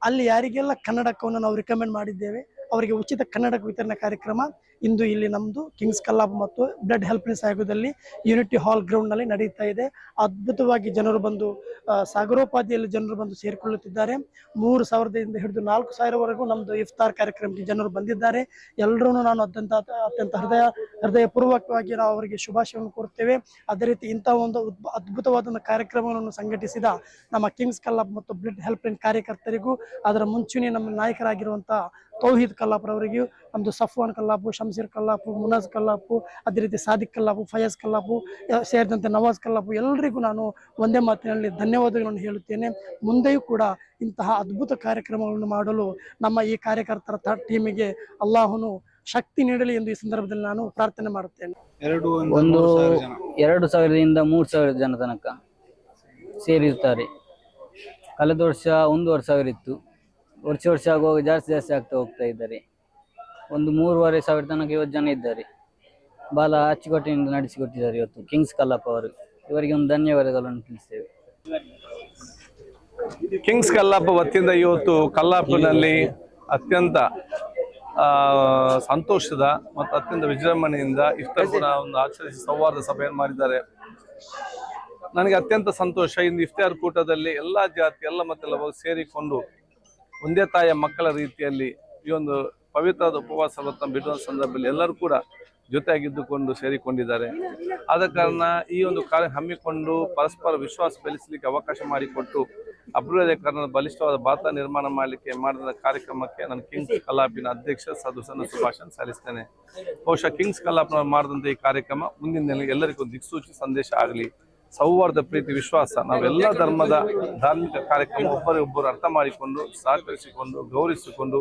ಅಲ್ಲಿ ಯಾರಿಗೆಲ್ಲ ಕನ್ನಡಕವನ್ನು ನಾವು ರಿಕಮೆಂಡ್ ಮಾಡಿದ್ದೇವೆ ಅವರಿಗೆ ಉಚಿತ ಕನ್ನಡಕ ವಿತರಣೆ ಕಾರ್ಯಕ್ರಮ ಇಂದು ಇಲ್ಲಿ ನಮ್ಮದು ಕಿಂಗ್ಸ್ ಕಲ್ಲಾಪ್ ಮತ್ತು ಬ್ಲಡ್ ಹೆಲ್ಪ್ ಲೈನ್ ಸಹಯೋಗದಲ್ಲಿ ಯೂನಿಟಿ ಹಾಲ್ ಗ್ರೌಂಡ್ನಲ್ಲಿ ನಡೆಯುತ್ತಾ ಇದೆ. ಅದ್ಭುತವಾಗಿ ಜನರು ಬಂದು ಸಾಗರೋಪಾದಿಯಲ್ಲಿ ಜನರು ಬಂದು ಸೇರಿಕೊಳ್ಳುತ್ತಿದ್ದಾರೆ. 3,000ದಿಂದ ಹಿಡಿದು 4,000ವರೆಗೂ ನಮ್ಮದು ಇಫ್ತಾರ್ ಕಾರ್ಯಕ್ರಮಕ್ಕೆ ಜನರು ಬಂದಿದ್ದಾರೆ. ಎಲ್ಲರೂ ನಾನು ಅತ್ಯಂತ ಹೃದಯಪೂರ್ವಕವಾಗಿ ನಾವು ಅವರಿಗೆ ಶುಭಾಶಯವನ್ನು ಕೋರುತ್ತೇವೆ. ಅದೇ ರೀತಿ ಇಂತಹ ಒಂದು ಅದ್ಭುತವಾದ ಕಾರ್ಯಕ್ರಮವನ್ನು ಸಂಘಟಿಸಿದ ನಮ್ಮ ಕಿಂಗ್ಸ್ ಕಲ್ಲಾಪ್ ಮತ್ತು ಬ್ಲಡ್ ಹೆಲ್ಪ್ ಲೈನ್ ಕಾರ್ಯಕರ್ತರಿಗೂ ಅದರ ಮುಂಚೂಣಿ ನಮ್ಮ ನಾಯಕರಾಗಿರುವಂಥ ತೌಹೀದ್ ಕಲ್ಲಾಪ್ರವರಿಗೂ, ನಮ್ಮದು ಸಫ್ವಾನ್ ಕಲ್ಲಾಪು, ಶಂಸೀರ್ ಕಲ್ಲಾಪು, ಮುನಾಜ್ ಕಲ್ಲಾಪು, ಅದೇ ರೀತಿ ಸಾದಿಕ್ ಕಲ್ಲಾಪು, ಫಯಾಜ್ ಕಲ್ಲಾಪು ಸೇರಿದಂತೆ ನವಾಜ್ ಕಲ್ಲಾಪು ಎಲ್ಲರಿಗೂ ನಾನು ಒಂದೇ ಮಾತಿನಲ್ಲಿ ಧನ್ಯವಾದಗಳನ್ನು ಹೇಳುತ್ತೇನೆ. ಮುಂದೆಯೂ ಕೂಡ ಇಂತಹ ಅದ್ಭುತ ಕಾರ್ಯಕ್ರಮಗಳನ್ನು ಮಾಡಲು ನಮ್ಮ ಈ ಕಾರ್ಯಕರ್ತರ ಟೀಮಿಗೆ ಅಲ್ಲಾಹನು ಶಕ್ತಿ ನೀಡಲಿ ಎಂದು ಈ ಸಂದರ್ಭದಲ್ಲಿ ನಾನು ಪ್ರಾರ್ಥನೆ ಮಾಡುತ್ತೇನೆ. 2,000ರಿಂದ 3,000 ಜನ ತನಕ ಸೇರಿರ್ತಾರೆ. ಕಳೆದ ವರ್ಷ 1,500 ಇತ್ತು. ವರ್ಷ ಆಗುವಾಗ ಜಾಸ್ತಿ ಆಗ್ತಾ ಹೋಗ್ತಾ ಇದ್ದಾರೆ. 3,500 ತನಕ ಇವತ್ತು ಜನ ಇದ್ದಾರೆ. ಬಹಳ ಅಚ್ಚುಕಟ್ಟಿನಿಂದ ನಡೆಸಿಕೊಟ್ಟಿದ್ದಾರೆ ಇವತ್ತು ಕಿಂಗ್ಸ್ ಕಲ್ಲಾಪ್ ಅವರು. ಇವರಿಗೆ ಒಂದು ಧನ್ಯವಾದಗಳನ್ನು ತಿಳಿಸ್ತೇವೆ. ಕಿಂಗ್ಸ್ ಕಲ್ಲಾಪ್ ವತಿಯಿಂದ ಇವತ್ತು ಕಲ್ಲಾಪ್ನಲ್ಲಿ ಅತ್ಯಂತ ಸಂತೋಷದ ಮತ್ತು ಅತ್ಯಂತ ವಿಜೃಂಭಣೆಯಿಂದ ಇಫ್ತಾರ್ ಕೂಡ ಒಂದು ಆಚರಿಸಿ ಸೌಹಾರ್ದ ಸಭೆಯನ್ನು ಮಾಡಿದ್ದಾರೆ. ನನಗೆ ಅತ್ಯಂತ ಸಂತೋಷ. ಇಂದು ಇಫ್ತಾರ್ ಕೂಟದಲ್ಲಿ ಎಲ್ಲ ಜಾತಿ ಎಲ್ಲ ಮತ್ತೆಲ್ಲ ಸೇರಿಕೊಂಡು ಒಂದೇ ತಾಯಿಯ ಮಕ್ಕಳ ರೀತಿಯಲ್ಲಿ ಈ ಒಂದು ಪವಿತ್ರವಾದ ಉಪವಾಸ ವ್ರತ ಬಿಡುವ ಸಂದರ್ಭದಲ್ಲಿ ಎಲ್ಲರೂ ಕೂಡ ಜೊತೆಯಾಗಿದ್ದುಕೊಂಡು ಸೇರಿಕೊಂಡಿದ್ದಾರೆ. ಆದ ಕಾರಣ ಈ ಒಂದು ಕಾರ್ಯ ಹಮ್ಮಿಕೊಂಡು ಪರಸ್ಪರ ವಿಶ್ವಾಸ ಬೆಳೆಸಲಿಕ್ಕೆ ಅವಕಾಶ ಮಾಡಿಕೊಟ್ಟು ಅಭಿವೃದ್ಧಿ ಕಾರಣ ಬಲಿಷ್ಠವಾದ ಭಾರತ ನಿರ್ಮಾಣ ಮಾಡಲಿಕ್ಕೆ ಮಾಡಿದ ಕಾರ್ಯಕ್ರಮಕ್ಕೆ ನಾನು ಕಿಂಗ್ಸ್ ಕಲ್ಲಾಪಿನ ಅಧ್ಯಕ್ಷ ಸದಸ್ಯನ ಶುಭಾಶಯ ಸಲ್ಲಿಸ್ತೇನೆ. ಬಹುಶಃ ಕಿಂಗ್ಸ್ ಕಲ್ಲಾಪ್ನ ಮಾಡಿದಂಥ ಈ ಕಾರ್ಯಕ್ರಮ ಮುಂದಿನ ದಿನ ಎಲ್ಲರಿಗೂ ದಿಕ್ಸೂಚಿ ಸಂದೇಶ ಆಗಲಿ. ಸೌಹಾರ್ದ, ಪ್ರೀತಿ, ವಿಶ್ವಾಸ, ನಾವೆಲ್ಲ ಧರ್ಮದ ಧಾರ್ಮಿಕ ಕಾರ್ಯಕ್ರಮ ಒಬ್ಬರೊಬ್ಬರು ಅರ್ಥ ಮಾಡಿಕೊಂಡು ಸಹಕರಿಸಿಕೊಂಡು ಗೌರವಿಸಿಕೊಂಡು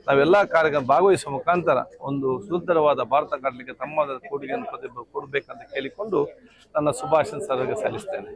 ನಾವೆಲ್ಲ ಕಾರ್ಯಕ್ರಮ ಭಾಗವಹಿಸುವ ಮುಖಾಂತರ ಒಂದು ಸುಂದರವಾದ ಭಾರತ ಕಟ್ಟಲಿಕ್ಕೆ ತಮ್ಮದ ಕೊಡುಗೆಯನ್ನು ಪ್ರತಿಯೊಬ್ಬರು ಕೊಡಬೇಕಂತ ಕೇಳಿಕೊಂಡು ನನ್ನ ಶುಭಾಶಯ ಸರ್ವರಿಗೆ ಸಲ್ಲಿಸ್ತೇನೆ.